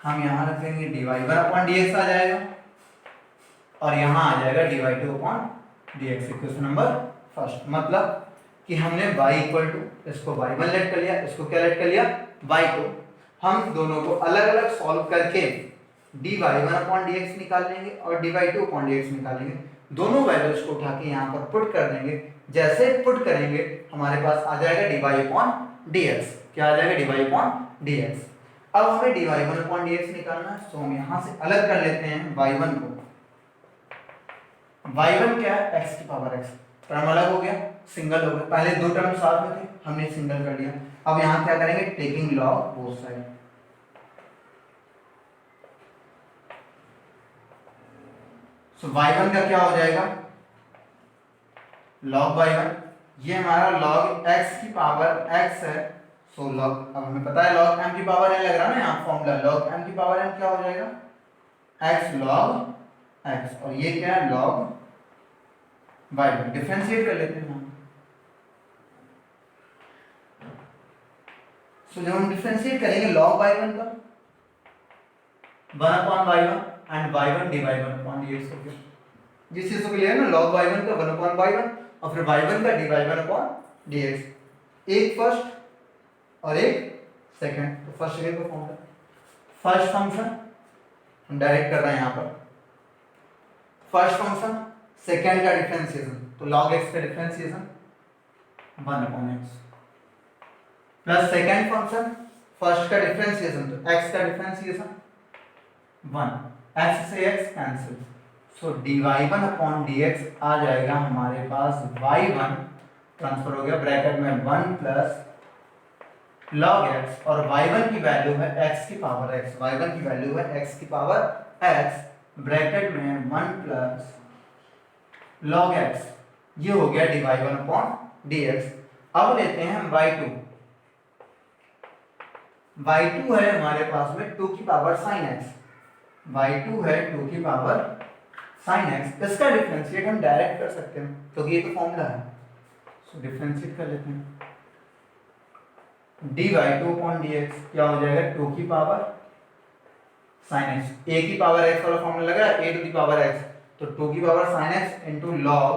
हम यहाँ रखेंगे dy1/dx आ जाएगा, और यहाँ आ जाएगा dy2/dx। इक्वेशन नंबर फर्स्ट, मतलब कि हमने y इक्वल टू, इसको y1 लेट कर लिया, इसको क्या लेट कर लिया, y2। हम दोनों को अलग अलग सॉल्व करके dy1/dx निकाल लेंगे और dy2/dx निकालेंगे। दोनों वैल्यूज को उठा के यहाँ पर पुट कर देंगे। जैसे पुट करेंगे हमारे पास आ जाएगा dy/dx। क्या आ जाएगा, dy/dx। अब हमें dy1/dx निकालना है, तो हम यहाँ से अलग कर लेते हैं y1 को। y1 क्या है, x की पावर x, टर्म अलग हो गया। सिंगल हो गए, पहले दो टर्म साथ में थे हमने सिंगल कर दिया। अब यहाँ क्या करेंगे, टेकिंग लॉग बोथ साइड। सो y1 का क्या हो जाएगा, log y1, ये हमारा log x की पावर x है। सो log, अब हमें पता है log m की पावर n लग रहा है ना यहाँ फॉर्मूला, log m की पावर n क्या हो जाएगा, x log x, और ये क्या है log y1। डिफरेंशिएट कर लेते हैं हम। सो जब हम डिफरेंशिएट करेंगे log y1 का 1/y1 एंड y1 dy1/dx हो गया। जिस चीज को क्लियर है ना, log y1 का 1/y1 और फिर y1 का dy1/dx, एक फर्स्ट और एक सेकंड। तो फर्स्ट सेकंड का फॉर्मूला, फर्स्ट फंक्शन हम डायरेक्ट कर रहे हैं यहाँ पर, फर्स्ट फंक्शन सेकंड का डिफरेंशिएशन, तो log x का differentiation 1/x plus second function first का डिफरेंशिएशन, तो x का डिफरेंशिएशन 1, x से x कैंसिल, सो dy1/dx आ जाएगा हमारे पास y1 ट्रांसफर हो गया ब्रैकेट में 1 प्लस log x, और y1 की वैल्यू है x की पावर x, y1 की वैल्यू है x की पावर x ब्रैकेट में 1 प्लस log x, ये हो गया dy1/dx। अब लेते हैं हम y2, y2 है हमारे पास में 2 की पावर sin x, y2 है 2 की पावर sin x, इसका डिफरेंशिएट हम डायरेक्ट कर सकते हैं क्योंकि ये तो फॉर्मूला है। सो डिफरेंशिएट कर लेते हैं, dy2/dx क्या हो जाएगा, 2 की पावर sin x, a की पावर x वाला फॉर्मूला लगा a to the power x, तो 2 की power sin x into log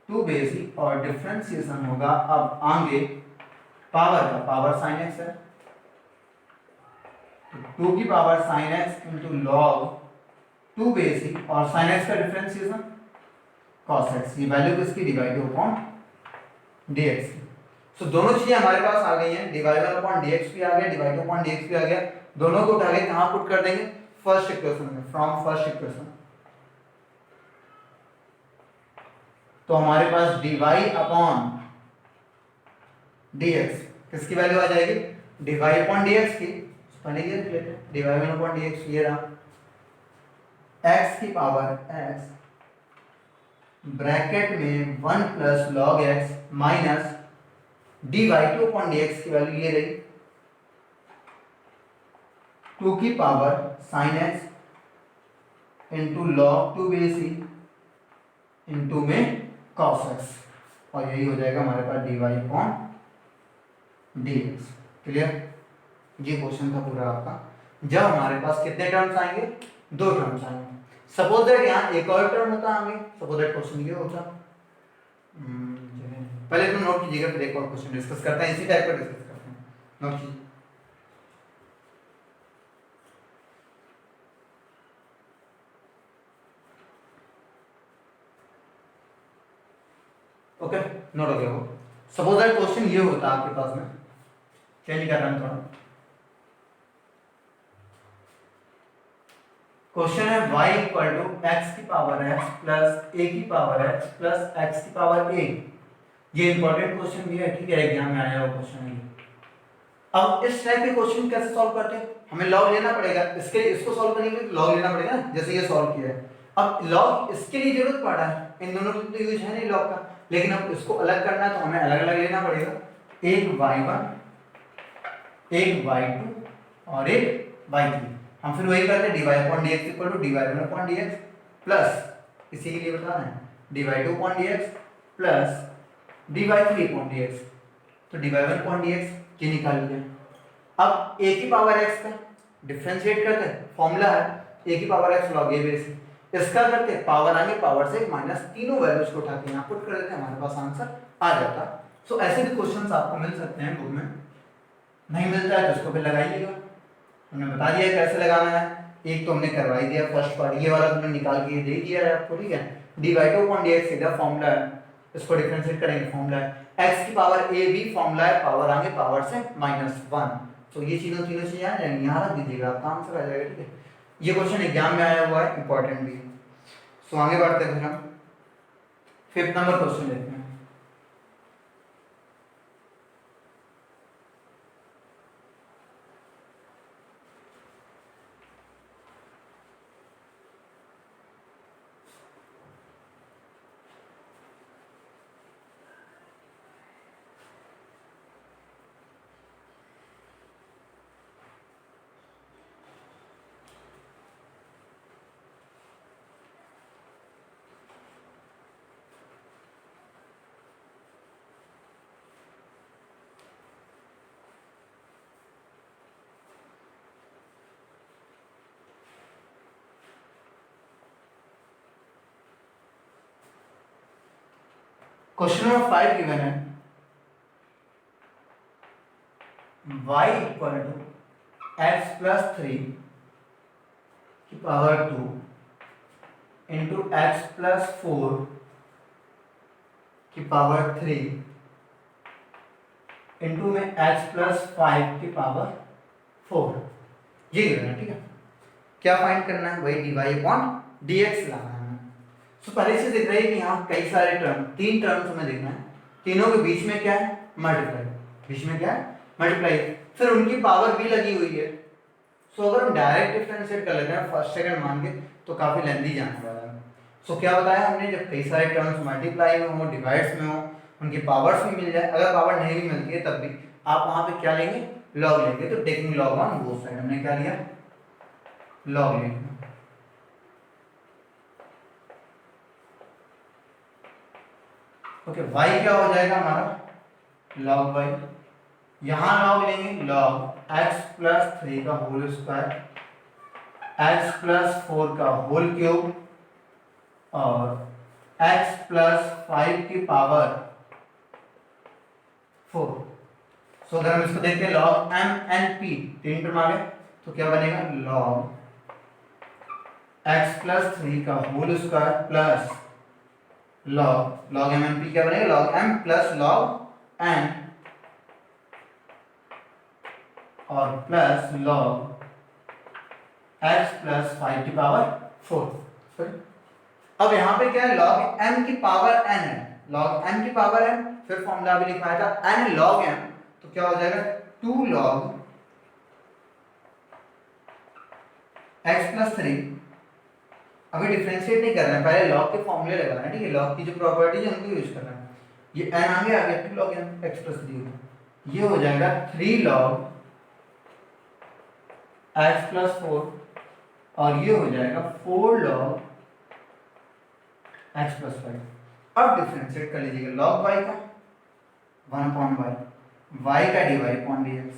2 basic, और डिफरेंशिएशन होगा अब आगे पावर का, पावर sin x है, तो 2 की power sin x into log 2 basic, और sin x का डिफरेंशिएशन cos x, ये वैल्यू किसकी, dy2/dx की। सो दोनों चीजें हमारे पास आ गई हैं, dy1/dx भी आ गया, dy2/dx भी आ गया, दोनों को उठा के कहां पुट कर देंगे, फर्स्ट इक्वेशन में, फ्रॉम फर्स्ट इक्वेशन। तो हमारे पास dy/dx किसकी वैल्यू आ जाएगी, dy/dx की, पहले ये लिख लेते हैं, dy1/dx ये रहा, x की पावर x ब्रैकेट में 1 plus log x minus dy2/dx की वैल्यू ये रही 2 की power sin x into log 2 basic into में cos x, और यही हो जाएगा हमारे पास dy/dx। क्लियर, ये क्वेश्चन था पूरा आपका। जब हमारे पास कितने टर्म्स आएंगे, 2 टर्म्स आएंगे। सपोज दैट यहाँ एक और टर्म होता आगे, सपोज दैट क्वेश्चन ये होता, पहले तो नोट कीजिएगा, फिर एक और क्वेश्चन डिस्कस करते हैं, इसी टाइप का डिस्कस करते हैं, नोट कीजिए। ओके, नोट हो गया वो। सपोज दैट क्वेश्चन ये होता आपके पास में, चेंज कर रहा हूं थोड़ा, क्वेश्चन है y इक्वल टू x की पावर x प्लस a की पावर x प्लस x की पावर a। ये इंपॉर्टेंट क्वेश्चन भी है, ठीक है, एग्जाम में आया हुआ क्वेश्चन है। अब इस टाइप के क्वेश्चन कैसे सॉल्व करते हैं, हमें लॉग लेना पड़ेगा, इसके इसको सॉल्व करने के लिए लॉग लेना पड़ेगा, जैसे ये सॉल्व किया है। अब लॉग इसके लिए जरूरत पड़ रहा है, इन दोनों की तो यूज है नहीं लॉग का, लेकिन अब इसको अलग करना है तो हमें अलग अलग लेना पड़ेगा, एक y1 एक y2 और एक y3। हम फिर वही करते हैं, dy/dx equal to dy1/dx plus इसी के लिए बताना है dy2/dx प्लस dy3/dx, तो dy1/dx ये निकाल लिया। अब a की पावर x का डिफरेंशिएट करते हैं, फॉर्मूला है a की power x log a base, इसका करते हैं पावर आगे पावर से माइनस, तीनों वैल्यूज को उठा के यहाँ पुट कर देते हैं, हमारे पास आंसर आ जाता। सो ऐसे भी क्वेश्चंस आपको मिल सकते हैं बुक में, नहीं मिलता है तो इसको फिर लगाइएगा, हमने बता दिया कैसे लगाना है, एक तो हमने करवा ही दिया फर्स्ट पार्ट, ये वाला तुमने निकाल के दे दिया है आपको, ठीक है। dy2/dx सीधा फॉर्मूला है, इसको डिफरेंशिएट करेंगे, फॉर्मूला है x की पावर a भी फॉर्मूला है, पावर आगे पावर से -1, तो ये तीनों चीजें आ जाएंगी, यहाँ रख दीजिएगा, आपका आंसर आ जाएगा, ठीक है। ये क्वेश्चन एग्जाम में आया हुआ है, इंपॉर्टेंट भी है। सो आगे बढ़ते हैं फिर हम, 5th नंबर क्वेश्चन देखते हैं। क्वेश्चन नंबर 5 गिवन है y equal to x plus 3 की पावर 2 इंटू एक्स प्लस 4 की पावर 3 इंटू में एक्स प्लस 5 की पावर 4, ये गिवन है। ठीक है, क्या फाइंड करना है? वही dy अपॉन dx लाना है। तो पहले से दिख रही है कि यहाँ कई सारे टर्म, 3 टर्म्स हमें देखना है, तीनों के बीच में क्या है? मल्टीप्लाई। बीच में क्या है? मल्टीप्लाई। फिर उनकी पावर भी लगी हुई है। सो अगर हम डायरेक्ट डिफरेंशिएट कर लेते हैं फर्स्ट सेकंड मान के तो काफी लेंथी जाने वाला है। सो क्या बताया हमने? जब कई सारे टर्म्स मल्टीप्लाई में हो, डिवाइड्स में हो, उनकी पावर्स भी मिल जाए, अगर पावर नहीं भी मिलती है तब भी आप वहां पे क्या लेंगे? लॉग लेंगे। तो taking log on both side, हमने क्या लिया? लॉग लेंगे। ओके, y क्या हो जाएगा हमारा? log y। यहां log लेंगे, log x प्लस 3 का होल स्क्वायर, x प्लस 4 का होल क्यूब और x प्लस 5 की पावर 4। सो अगर हम इसको देखते हैं log m n p, 3 term आ गए, तो क्या बनेगा? log x प्लस 3 का whole square plus log m n p क्या बनेगा? log m plus log n और प्लस log x प्लस 5 की पावर 4। अब यहाँ पे क्या है? log m की पावर n है, log m की पावर n, फिर फॉर्मूला भी लिखवाया था n log m, तो क्या हो जाएगा? 2 log x प्लस 3। अभी डिफरेंशिएट नहीं करना है, पहले लॉग के फॉर्मूले लगाना है। ठीक है, लॉग की जो प्रॉपर्टीज है उनको यूज करना है। ये n आ गया 2 log n x प्लस 3 होगा, ये हो जाएगा 3 log x प्लस 4 और ये हो जाएगा 4 log x प्लस 5। अब डिफरेंशिएट कर लीजिएगा log y का 1 अपॉन y का dy अपॉन dx।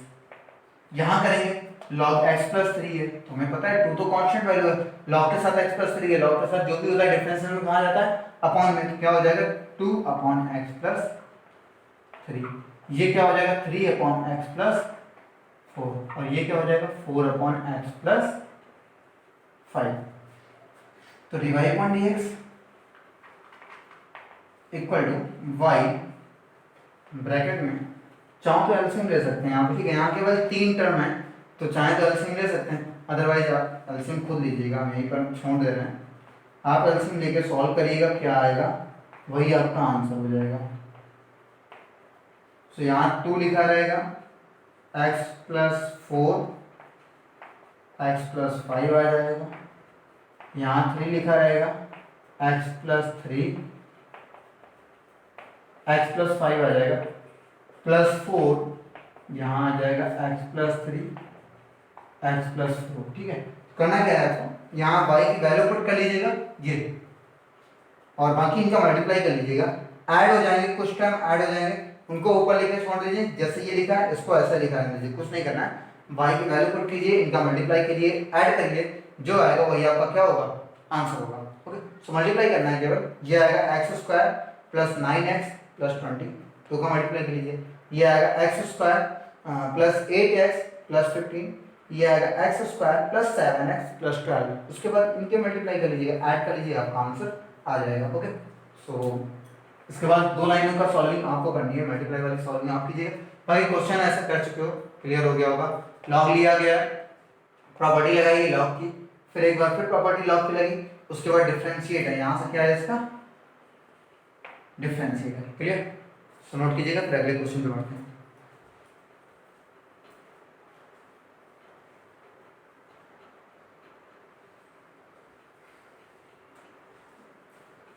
यहाँ करेंगे log x प्लस 3 है, तुम्हें पता है 2 तो कांस्टेंट वैल्यू है, log के साथ x प्लस 3 है, log के साथ जो भी होता है डिफरेंशियल में कहा जाता है अपॉन में, तो क्या हो जाएगा? 2 अपॉन x प्लस 3। ये क्या हो जाएगा? 3 अपॉन x प्लस 4 और ये क्या हो जाएगा? 4 अपॉन x प्लस 5। तो dy upon dx equal to y bracket में, चाहो तो एलसीएम ले सकते हैं यहाँ पे। ठीक है, यहाँ केवल 3 टर्म है, तो चाहे तो एलसीएम ले सकते हैं, अदरवाइज आप एलसीएम खुद लीजिएगा, हम यहीं पर छोड़ दे रहे हैं। आप एलसीएम लेके सॉल्व करिएगा, क्या आएगा वही आपका आंसर हो जाएगा। तो यहाँ 2 लिखा रहेगा, x प्लस 4 x प्लस 5 आ जाएगा, यहाँ 3 लिखा रहेगा, x प्लस 3 x प्लस 5 आ जाएगा, प्लस 4 यहाँ आ जाएगा x प्लस 3 x प्लस 4। ठीक है, करना क्या है? तो यहाँ y की वैल्यू पुट कर लीजिएगा ये, और बाकी इनका मल्टीप्लाई कर लीजिएगा, ऐड हो जाएंगे, कुछ टर्म ऐड हो जाएंगे, उनको ऊपर लेके छोड़ दीजिए। जैसे ये लिखा है इसको ऐसा लिखा है दीजिए, कुछ नहीं करना है। y की वैल्यू पुट कीजिए, इनका मल्टीप्लाई कीजिए, ऐड करिए, जो आएगा वही आपका क्या होगा? आंसर होगा। ओके, सो मल्टीप्लाई करना है केवल, ये आएगा x square plus 9x plus 20, तो का मल्टीप्लाई कर लीजिए, ये आएगा x square plus 8x plus 15, ये आएगा x square plus 7x plus 12। उसके बाद इनके मल्टीप्लाई कर लीजिएगा, ऐड कर लीजिए, आपका आंसर आ जाएगा। ओके, सो इसके बाद 2 लाइनों का सॉल्विंग आपको करनी है, मल्टीप्लाई वाली सॉल्विंग आप कीजिएगा। बाकी क्वेश्चन ऐसा कर चुके हो, क्लियर हो गया होगा। लॉग लिया गया, प्रॉपर्टी लगाई लॉग की, फिर एक बार फिर प्रॉपर्टी लॉग की लगी, उसके बाद डिफरेंशिएट है, यहाँ से क्या है इसका डिफरेंशिएट है। क्लियर? सो नोट कीजिएगा, फिर अगले क्वेश्चन पे बढ़ते हैं।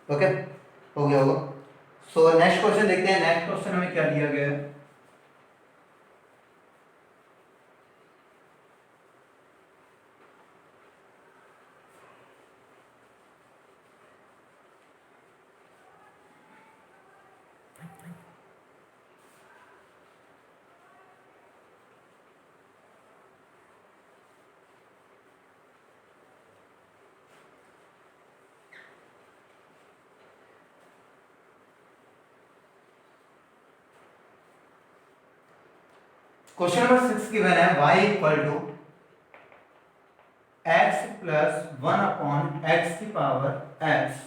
ओके, हो गया होगा। सो नेक्स्ट क्वेश्चन देखते हैं। नेक्स्ट क्वेश्चन हमें क्या दिया गया है। क्वेश्चन नंबर 6 गिवन है y equal to x plus 1 upon x की पावर x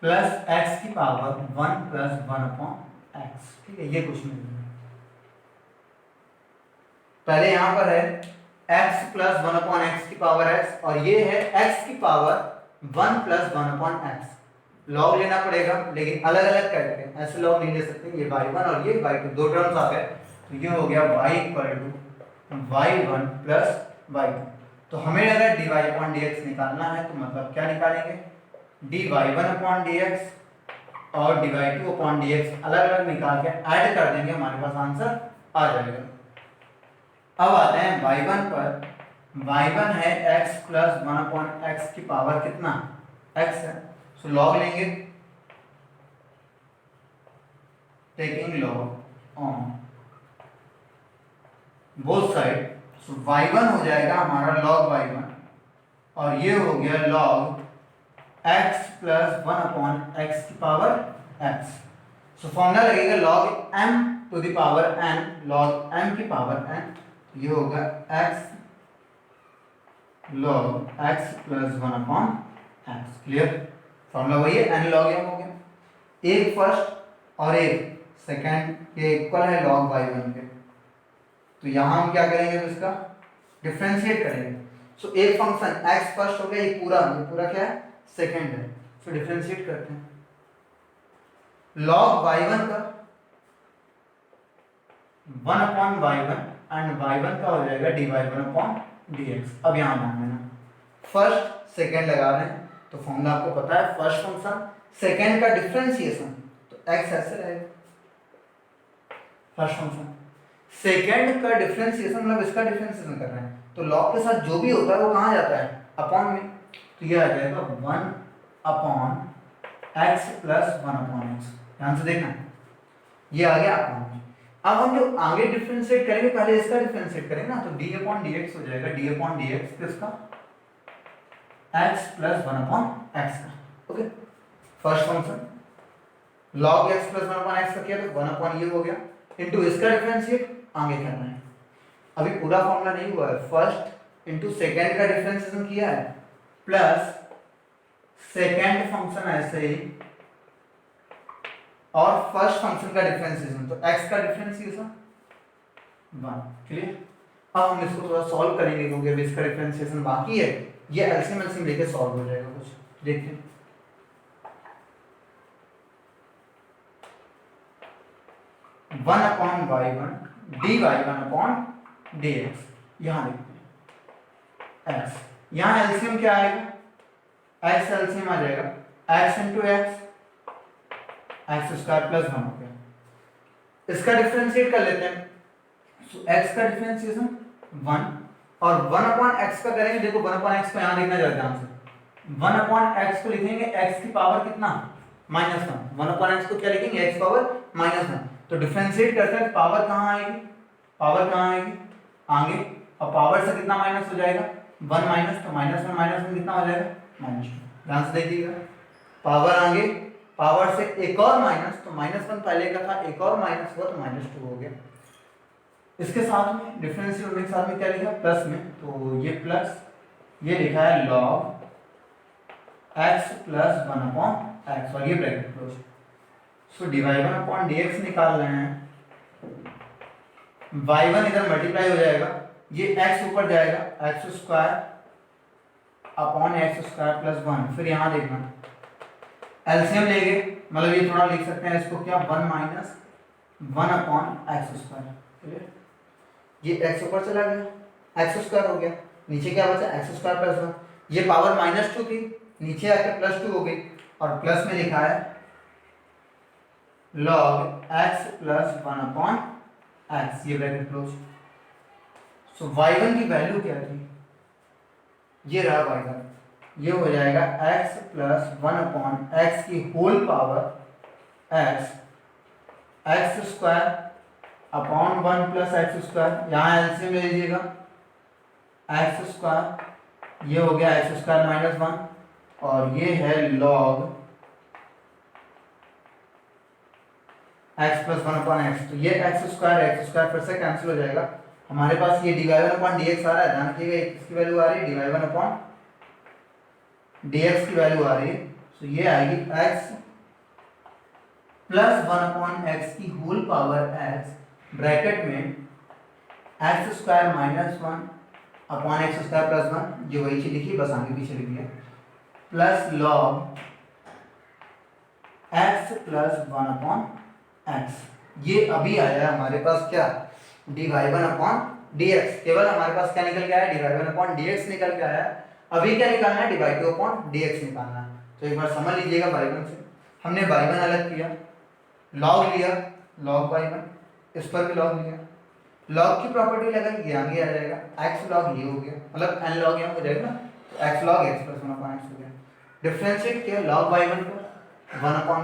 प्लस x की पावर 1 प्लस 1 अपॉन x। ठीक है, ये क्वेश्चन है। पहले यहां पर है x प्लस 1 अपॉन x की पावर x और ये है x की power 1 plus 1 upon x। Log लेना पड़ेगा, लेकिन अलग अलग करके, ऐसे लॉग नहीं ले सकते। ये y1 और ये y2 दो टर्म्स आ गए, तो ये हो गया y equal to y1 plus y2। तो हमें अगर dy अपॉन dx निकालना है तो मतलब क्या निकालेंगे, dy1 अपॉन dx और dy2 अपॉन dx अलग अलग निकाल के ऐड कर देंगे, हमारे पास आंसर आ जाएगा। अब आते हैं y1 पर। y1 है x प्लस 1 अपॉन x की पावर कितना, x है। सो लॉग लेंगे, taking log on both side. So y1 हो जाएगा हमारा log y1 और ये हो गया log x plus 1 upon x की पावर x। सो फॉर्मूला लगेगा log m to the power n, log m की पावर n। ये होगा x log x plus 1 upon x। Clear? Formula वही है, n log m हो गया। एक फर्स्ट और एक सेकंड, ये इक्वल है log y1 के। तो यहां हम क्या करेंगे, तो इसका डिफरेंशिएट करेंगे। सो एक फंक्शन x फर्स्ट हो गया, ये पूरा क्या है, सेकंड है। सो डिफरेंशिएट करते हैं। log y1 का 1 अपॉन y1 एंड y1 का हो जाएगा dy1 अपॉन dx। अब यहां ध्यान देना, फर्स्ट सेकंड लगा रहे हैं तो फॉर्मूला आपको पता है, फर्स्ट फंक्शन सेकंड का डिफरेंशिएशन, तो x ऐसे रहेगा। फर्स्ट फंक्शन सेकंड का डिफरेंशिएशन मतलब इसका डिफरेंशिएशन कर रहे हैं, तो लॉग के साथ जो भी होता है वो कहाँ जाता है, अपॉन में। तो ये आ जाएगा 1 upon x plus 1 upon x। ध्यान से देखना, ये आ गया अपॉन में। अब हम जो आगे डिफरेंशिएट करेंगे, पहले इसका डिफरेंशिएट करेंगे ना, तो d अपॉन dx हो जाएगा, d अपॉन dx किसका, x प्लस 1 अपॉन x का। Okay, first function log x plus 1 upon x का किया तो 1 अपॉन ये हो गया, इनटू इसका डिफरेंशिएट आगे करना है। अभी पूरा फॉर्मूला नहीं हुआ है, फर्स्ट इनटू सेकंड का डिफरेंशिएशन किया है, प्लस सेकंड फंक्शन ऐसे ही और फर्स्ट फंक्शन का डिफरेंशिएशन, तो x का डिफरेंशिएशन 1। क्लियर? अब हम इसको थोड़ा सॉल्व करेंगे, क्योंकि अभी इसका डिफरेंशिएशन बाकी है। ये एलसीएम लेके सॉल्व हो जाएगा कुछ। देखिए, one upon y1 dy1 upon dx। यहां देखते हैं x, यहां एलसीएम क्या आएगा, x एलसीएम आ जाएगा x into x, x square plus 1 हो गया। इसका डिफरेंशिएट कर लेते हैं। सो x का डिफरेंशिएशन 1 और 1 अपॉन x का करेंगे। देखो 1 अपॉन x को यहां लिखना जरा ध्यान से, 1 अपॉन x को लिखेंगे x की पावर कितना, -1। 1 अपॉन x को क्या लिखेंगे, x पावर -1। तो डिफरेंशिएट करते हैं, पावर कहाँ आएगी, पावर कहाँ आएगी, आगे, और पावर से कितना माइनस हो जाएगा, 1 माइनस, तो -1 -1 कितना हो जाएगा, -2। ध्यान से देखिएगा, पावर आगे, पावर से एक और माइनस, तो -1 पहले का था, एक और माइनस हुआ तो -2 हो गया। इसके साथ में डिफरेंशिएट होने के साथ में क्या लिखा, प्लस में, तो ये प्लस, ये लिखा है log x plus 1 upon x और ये ब्रैकेट क्लोज। सो dy1 अपॉन dx निकाल रहे हैं, y1 इधर मल्टीप्लाई हो जाएगा, ये x ऊपर जाएगा, x square upon x square plus 1। फिर यहाँ देखना एलसीएम लेंगे, मतलब ये थोड़ा लिख सकते हैं इसको क्या, 1 माइनस 1 अपॉन एक्स स्क्वायर। ये एक्स ऊपर चला गया, एक्स स्क्वायर हो गया, नीचे क्या बचा एक्स स्क्वायर प्लस 1। ये पावर -2 थी, नीचे आकर +2 हो गई, और प्लस में लिखा है log x plus 1 upon x, ये ब्रैकेट क्लोज। सो y1 की वैल्यू क्या थी, ये रहा y1, ये हो जाएगा x प्लस 1 अपॉन एक्स की whole power x square upon 1 plus x square, यहाँ एलसीएम ले लीजिएगा, एक्स स्क्वायर ये हो गया एक्स स्क्वायर माइनस 1, और ये है log x plus 1 upon x. तो ये एक्स स्क्वायर फिर से कैंसिल हो जाएगा, हमारे पास ये dy1 अपॉन dx आ रहा है, ध्यान रखिएगा इसकी वैल्यू आ रही है dy1 अपॉन dx की वैल्यू आ रही है, तो ये आएगी x प्लस 1 अपॉन एक्स की होल पावर x ब्रैकेट में x square minus 1 upon x square plus 1, जो वही चीज लिखी बस आगे पीछे लिख दिया, plus log x plus 1 upon x. ये अभी आया हमारे पास क्या, dy1 अपॉन dx। केवल हमारे पास क्या निकल के आया, dy1 अपॉन dx निकल के आया। अभी क्या निकालना है, dy2 अपॉन dx निकालना है। तो एक बार समझ लीजिएगा, y1 से हमने y1 अलग किया, log लिया, log y1, इस पर भी log लिया, log की प्रॉपर्टी लगाई, ये आगे आ जाएगा, x log ये हो गया, मतलब n log यहाँ हो जाएगा ना, तो x log x plus 1 upon x हो गया। डिफरेंशिएट किया log y1 को 1 अपॉन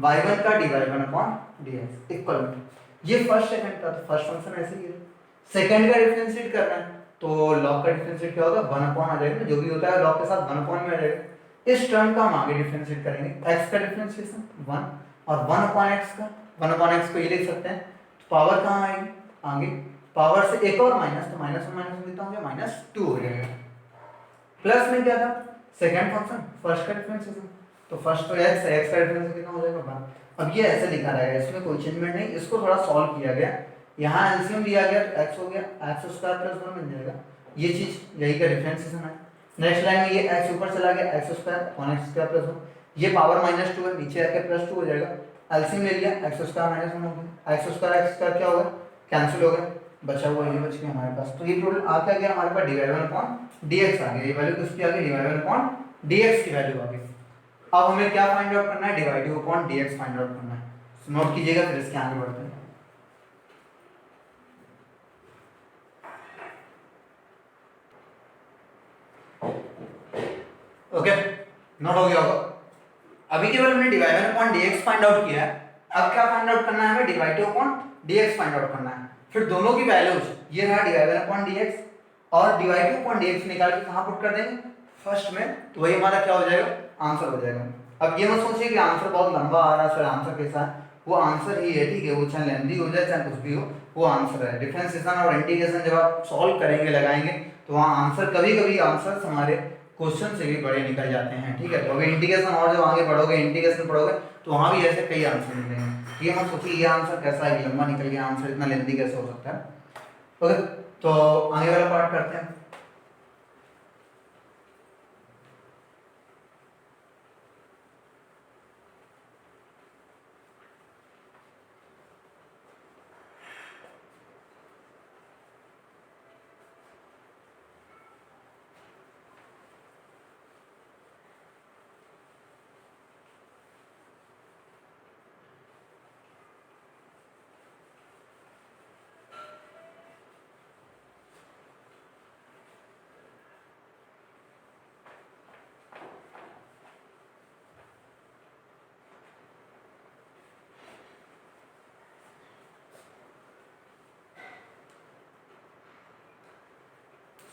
y1 का dy1 अपॉन dx इक्वल में, ये फर्स्ट सेकंड का, तो फर्स्ट फंक्शन ऐसे ही है। सेकंड का डिफरेंशिएट करना है तो log का डिफरेंशिएट क्या होगा, 1 अपॉन आ जाएगा, जो भी होता है log के साथ 1 अपॉन में आ जाएगा। इस टर्म का हम आगे डिफरेंशिएट करेंगे, x का डिफरेंशिएशन 1 और 1 अपॉन x का, 1 अपॉन x को ये लिख सकते हैं, तो पावर कहाँ आएगी आगे, पावर से एक और माइनस, तो माइनस में लिखता हूँ, -2 हो जाएगा। प्लस में क्या था, सेकंड फंक्शन फर्स्ट का डिफरेंशिएशन, तो फर्स्ट तो x का डिफरेंशिएशन कितना हो जाएगा 1। अब ये ऐसे लिखा रहेगा, इसमें कोई चेंजमेंट नहीं, इसको थोड़ा सॉल्व किया गया, यहाँ एलसीएम लिया गया तो x हो गया एक्स स्क्वायर प्लस 1 बन जाएगा, ये चीज यही का डिफरेंशिएशन है। नेक्स्ट लाइन में ये x ऊपर चला गया, x square upon x square plus 1, ये पावर -2 है, नीचे आके +2 हो जाएगा, एलसीएम ले लिया, एक्स स्क्वायर माइनस 1 हो गया, एक्स स्क्वायर क्या होगा, कैंसिल हो गया, बचा हुआ ये बच गया हमारे पास। तो ये टोटल आ क्या गया हमारे पास, dy1 अपॉन dx आ गया, ये वैल्यू किसकी आ गई, dy1 अपॉन dx की वैल्यू आ गई। अब हमें क्या फाइंड आउट करना है, dy2 upon dx find out करना है, नोट कीजिएगा, फिर इसके आगे बढ़ते हैं। ओके, नोट हो गया होगा। अभी केवल हमने dy1 upon dx find out किया है, अब क्या फाइंड आउट करना है, हमें dy2 upon dx find out करना है। फिर दोनों की वैल्यूज, ये रहा dy1 अपॉन dx और dy2 अपॉन dx निकाल के कहां पुट कर देंगे, फर्स्ट में, तो वही हमारा क्या हो जाएगा, आंसर हो जाएगा। अब ये मत सोचिए कि आंसर बहुत लंबा आ रहा है, फिर आंसर कैसा है, वो आंसर ही है, ठीक है, वो चाहे लेंथी हो जाए चाहे कुछ भी हो, वो आंसर है। डिफरेंशिएशन और इंटीग्रेशन जब आप सॉल्व करेंगे लगाएंगे, तो वहाँ आंसर कभी कभी आंसर्स हमारे क्वेश्चन से भी बड़े निकल जाते हैं, ठीक है। तो अभी इंटीग्रेशन और जब आगे बढ़ोगे, इंटीग्रेशन पढ़ोगे, तो वहाँ भी ऐसे कई आंसर मिलेंगे। ये मत सोचिए ये आंसर कैसा है, लंबा निकल गया आंसर, इतना लेंथी कैसे हो सकता है। ओके, तो आगे वाला पार्ट करते हैं।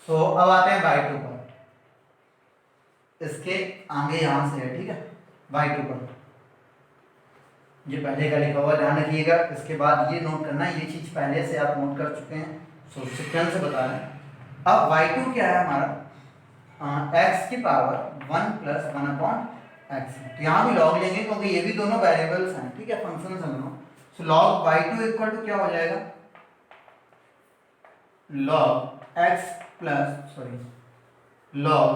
तो अब आते हैं y2 पर, इसके आगे यहां से है, ठीक है, y2 पर ये पहले का लिखा हुआ ध्यान रखिएगा। इसके बाद ये नोट करना है, ये चीज पहले से आप नोट कर चुके हैं, सो सीक्वेंस से बता रहे हैं। अब y2 क्या है हमारा, x की पावर 1 प्लस 1 अपॉन एक्स, तो यहाँ भी log लेंगे क्योंकि ये भी दोनों वेरिएबल्स हैं, ठीक है, फंक्शन दोनों। सो log y2 इक्वल टू क्या हो जाएगा, log x plus log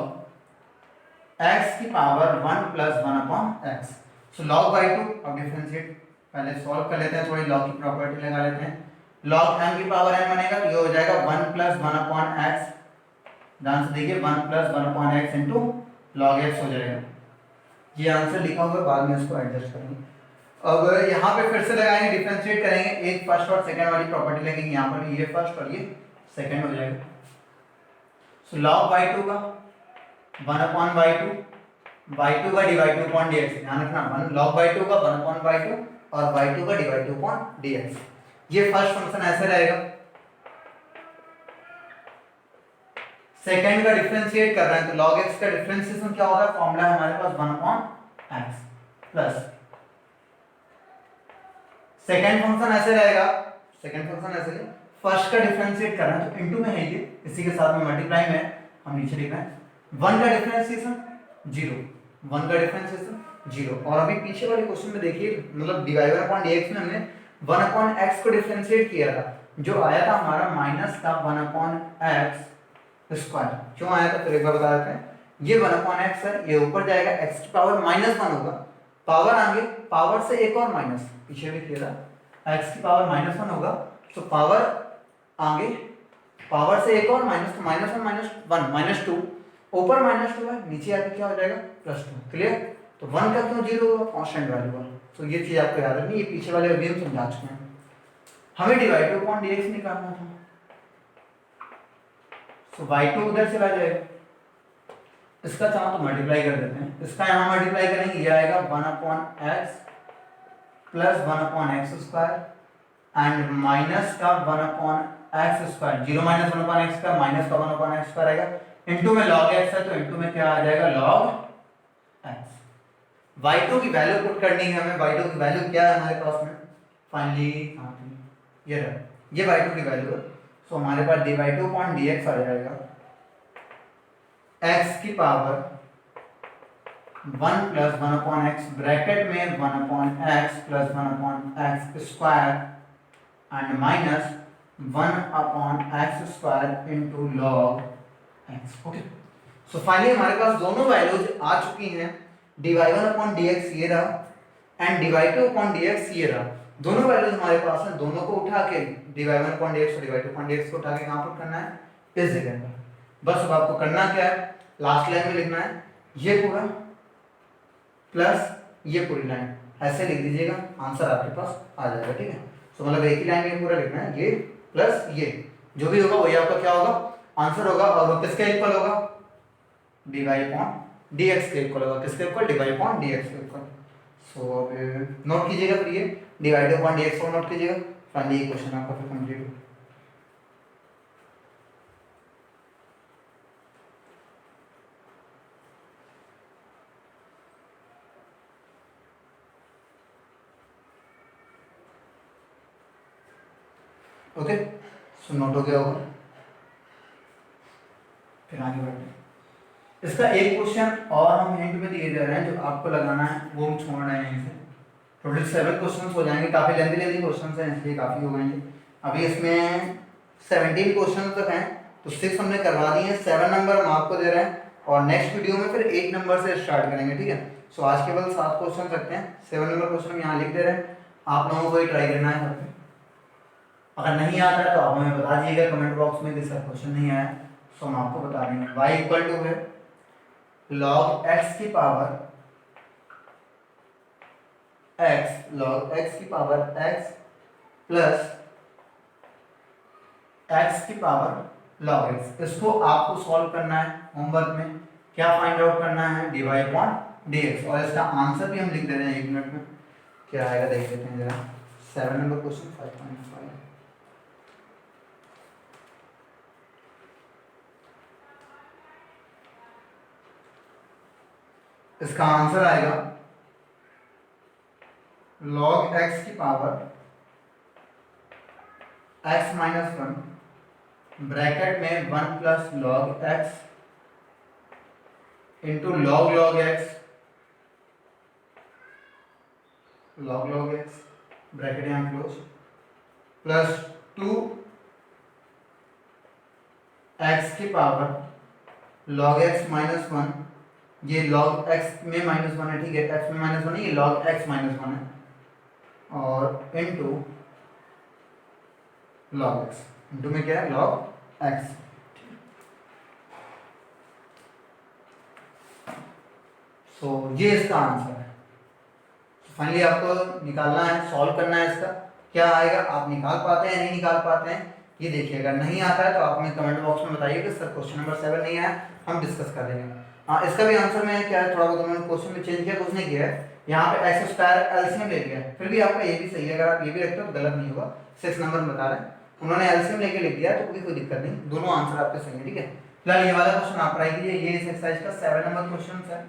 x की power 1 plus 1 upon x। So log by to, अब डिफरेंशिएट पहले सॉल्व कर लेते हैं, थोड़ी log की प्रॉपर्टी लगा लेते हैं। log m की पावर n बनेगा तो ये हो जाएगा 1 प्लस 1 अपॉन x। ध्यान से देखिए 1 plus 1 upon x into log x हो जाएगा। ये आंसर लिखा होगा, बाद में इसको एडजस्ट करेंगे। अब यहाँ पे फिर से लगाएंगे, डिफरेंशिएट करेंगे, एक फर्स्ट और सेकंड वाली प्रॉपर्टी लगेगी यहाँ पर, ये फर्स्ट और ये सेकंड हो जाएगा। सो log बाई टू का 1 upon by two, by two का divide two upon d x, ध्यान रखना 1 log बाई टू का 1 अपॉन बाई टू और बाई टू का divide two upon d x. ये फर्स्ट फंक्शन ऐसे रहेगा। सेकंड का डिफरेंशिएट कर रहे हैं तो log x का डिफरेंशिएशन क्या होगा, फॉर्मूला है हमारे पास 1 upon x plus second function ऐसे रहेगा। सेकंड फंक्शन ऐसे है, फर्स्ट का डिफरेंशिएट कर रहे हैं तो इनटू में है ये, इसी के साथ में मल्टीप्लाई में हम नीचे लिख रहे हैं 1 का डिफरेंशिएशन 0, 1 का डिफरेंशिएशन 0। और अभी पीछे वाले क्वेश्चन में देखिए, मतलब डिवाइड अपॉन dx में हमने 1 अपॉन x को डिफरेंशिएट किया था, जो आया था हमारा माइनस का 1 अपॉन x स्क्वायर। क्यों आया था फिर एक बार बता देते हैं। ये 1 अपॉन x है, ये ऊपर जाएगा, x की पावर -1 होगा, पावर आगे पावर से एक और माइनस, पीछे भी किया था, x की पावर -1 होगा तो पावर आगे पावर से एक और माइनस, तो -1 -1 -2, ऊपर -2 है, नीचे आके क्या हो जाएगा +2। क्लियर। तो 1 का क्यों 0 होगा, कांस्टेंट वैल्यू का। तो ये चीज आपको याद रखनी, ये पीछे वाले अभी हम समझा चुके हैं। हमें डिवाइड टू अपॉन dx निकालना था, तो y2 उधर चला जाएगा, इसका चाहो तो मल्टीप्लाई कर देते हैं, इसका यहाँ मल्टीप्लाई करेंगे, ये आएगा 1 upon x plus 1 upon x square and minus का 1 upon x square, 0 minus 1 upon x का माइनस का 1 अपॉन एक्स स्क्वायर आएगा, इनटू में log x है तो इनटू में क्या आ जाएगा log x। y2 की वैल्यू पुट करनी है हमें, y2 की वैल्यू क्या है हमारे पास में फाइनली, ये रहा, ये y2 की वैल्यू है। सो हमारे पास dy2 अपॉन dx आ जाएगा x की power 1 plus 1 upon x, bracket में 1 upon x plus 1 upon x square and minus 1 upon x square into log x. Okay, so finally हमारे पास दोनों वैल्यूज आ चुकी हैं, dy1 अपॉन dx ये रहा एंड dy2 अपॉन dx ये रहा। दोनों वैल्यूज हमारे पास हैं, दोनों को उठा के dy1 अपॉन dx और dy2 अपॉन dx को उठा के कहाँ पर करना है, इस जगह पर। बस अब आपको करना क्या है, लास्ट लाइन में लिखना है ये पूरा प्लस ये पूरी लाइन, ऐसे लिख दीजिएगा, आंसर आपके पास आ जाएगा। ठीक है, तो मतलब एक ही लाइन में पूरा लिखना है, ये प्लस ये जो भी होगा वही आपका क्या होगा, आंसर होगा। और वो किसके इक्वल होगा, dy अपॉन dx के इक्वल होगा, किसके इक्वल, dy अपॉन dx के इक्वल। सो अब नोट कीजिएगा फिर ये dy अपॉन dx को नोट कीजिएगा, फाइनली ये क्वेश्चन आपका फिर कंप्लीट हो। ओके, सो नोट हो गया होगा, फिर आगे बढ़ते हैं। इसका एक क्वेश्चन और हम हिंट में दिए जा रहे हैं, जो आपको लगाना है वो हम छोड़ रहे हैं यहीं से। टोटल 7 क्वेश्चंस हो जाएंगे, काफी लेंथी क्वेश्चंस हैं इसलिए काफी हो गए। अभी इसमें 17 क्वेश्चन तक हैं, तो 6 हमने करवा दिए हैं, 7 नंबर हम आपको दे रहे हैं और नेक्स्ट वीडियो में फिर 8 नंबर से स्टार्ट करेंगे। ठीक है, सो आज केवल 7 क्वेश्चन रखते हैं, 7 नंबर क्वेश्चन हम यहाँ लिख दे रहे हैं, आप लोगों को ही ट्राई करना है करके। अगर नहीं आता है तो आप हमें बता दीजिएगा कमेंट बॉक्स में कि सर क्वेश्चन नहीं आया, तो हम आपको बता देंगे। y इक्वल टू है log x की पावर x, log x की पावर x प्लस x की पावर log x। इसको आपको सॉल्व करना है, होमवर्क में क्या फाइंड आउट करना है, dy अपॉन dx। और इसका आंसर भी हम लिख दे रहे हैं 1 मिनट में, क्या आएगा देख लेते हैं जरा। 7 नंबर क्वेश्चन 5.5, इसका आंसर आएगा log x की पावर x माइनस 1 ब्रैकेट में 1 plus log x into log x, log x bracket यहाँ क्लोज, प्लस 2 x की पावर log x माइनस 1 ये log x में -1 है, ठीक है, x में -1 है, ये log x -1 है और इनटू log x, इनटू में क्या है log x। सो ये इसका आंसर है। फाइनली आपको निकालना है, सॉल्व करना है, इसका क्या आएगा, आप निकाल पाते हैं नहीं निकाल पाते हैं ये देखिएगा। नहीं आता है तो आप हमें कमेंट बॉक्स में बताइए कि सर क्वेश्चन नंबर 7 नहीं आया, हम डिस्कस कर लेंगे। हाँ, इसका भी आंसर में क्या है, थोड़ा बहुत उन्होंने क्वेश्चन में चेंज किया, कुछ नहीं किया है, यहाँ पे एक्स स्क्वायर एलसीएम ले लिया है, फिर भी आपका ये भी सही है, अगर आप ये भी रखते हो तो गलत नहीं होगा। 6 नंबर में बता रहे हैं, उन्होंने एलसीएम लेके लिख दिया तो कोई दिक्कत नहीं, दोनों आंसर आपके सही है, ठीक है। फिलहाल ये वाला क्वेश्चन आप ट्राई कीजिए, ये इस एक्सरसाइज का 7 नंबर क्वेश्चन है।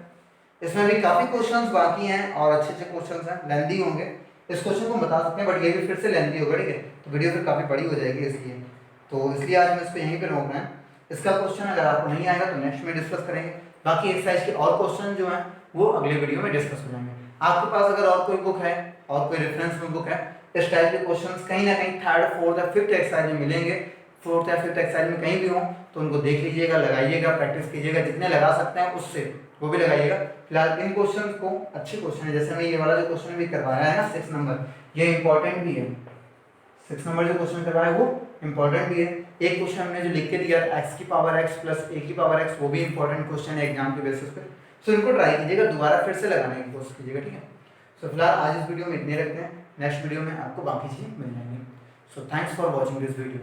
इसमें भी काफी क्वेश्चंस बाकी हैं और अच्छे अच्छे क्वेश्चंस हैं, लेंथी होंगे, इस क्वेश्चन को बता सकते हैं बट ये भी फिर से लेंथी होगा, ठीक है, तो वीडियो फिर काफी बड़ी हो जाएगी इसलिए, तो इसलिए आज हम इसको यहीं पे रोकना है। इसका क्वेश्चन अगर आपको नहीं आएगा तो नेक्स्ट में डिस्कस करेंगे, बाकी एक्सरसाइज के और क्वेश्चन जो हैं वो अगले वीडियो में डिस्कस हो जाएंगे। आपके पास अगर और कोई बुक है और कोई रेफरेंस में बुक है, इस टाइप के क्वेश्चंस कहीं ना कहीं 3rd 4th या 5th एक्सरसाइज में मिलेंगे, 4th या 5th एक्सरसाइज में कहीं भी हो तो उनको देख लीजिएगा, लगाइएगा, प्रैक्टिस कीजिएगा, जितने लगा सकते हैं उससे वो भी लगाइएगा। फिलहाल इन क्वेश्चन को, अच्छे क्वेश्चन है, जैसे मैं ये वाला जो क्वेश्चन भी करवाया है ना 6 नंबर, ये इंपॉर्टेंट भी है, 6 नंबर जो क्वेश्चन करवाया है वो इंपॉर्टेंट भी है। एक क्वेश्चन हमने जो लिख के दिया x की पावर x प्लस a की पावर x, वो भी इंपॉर्टेंट क्वेश्चन है एग्जाम के बेसिस पे, सो इनको ट्राई कीजिएगा, दोबारा फिर से लगाने की कोशिश कीजिएगा, ठीक है। सो फिलहाल आज इस वीडियो में इतने रखते हैं, नेक्स्ट वीडियो में आपको बाकी चीज़ें मिल जाएंगी। So thanks for watching this video.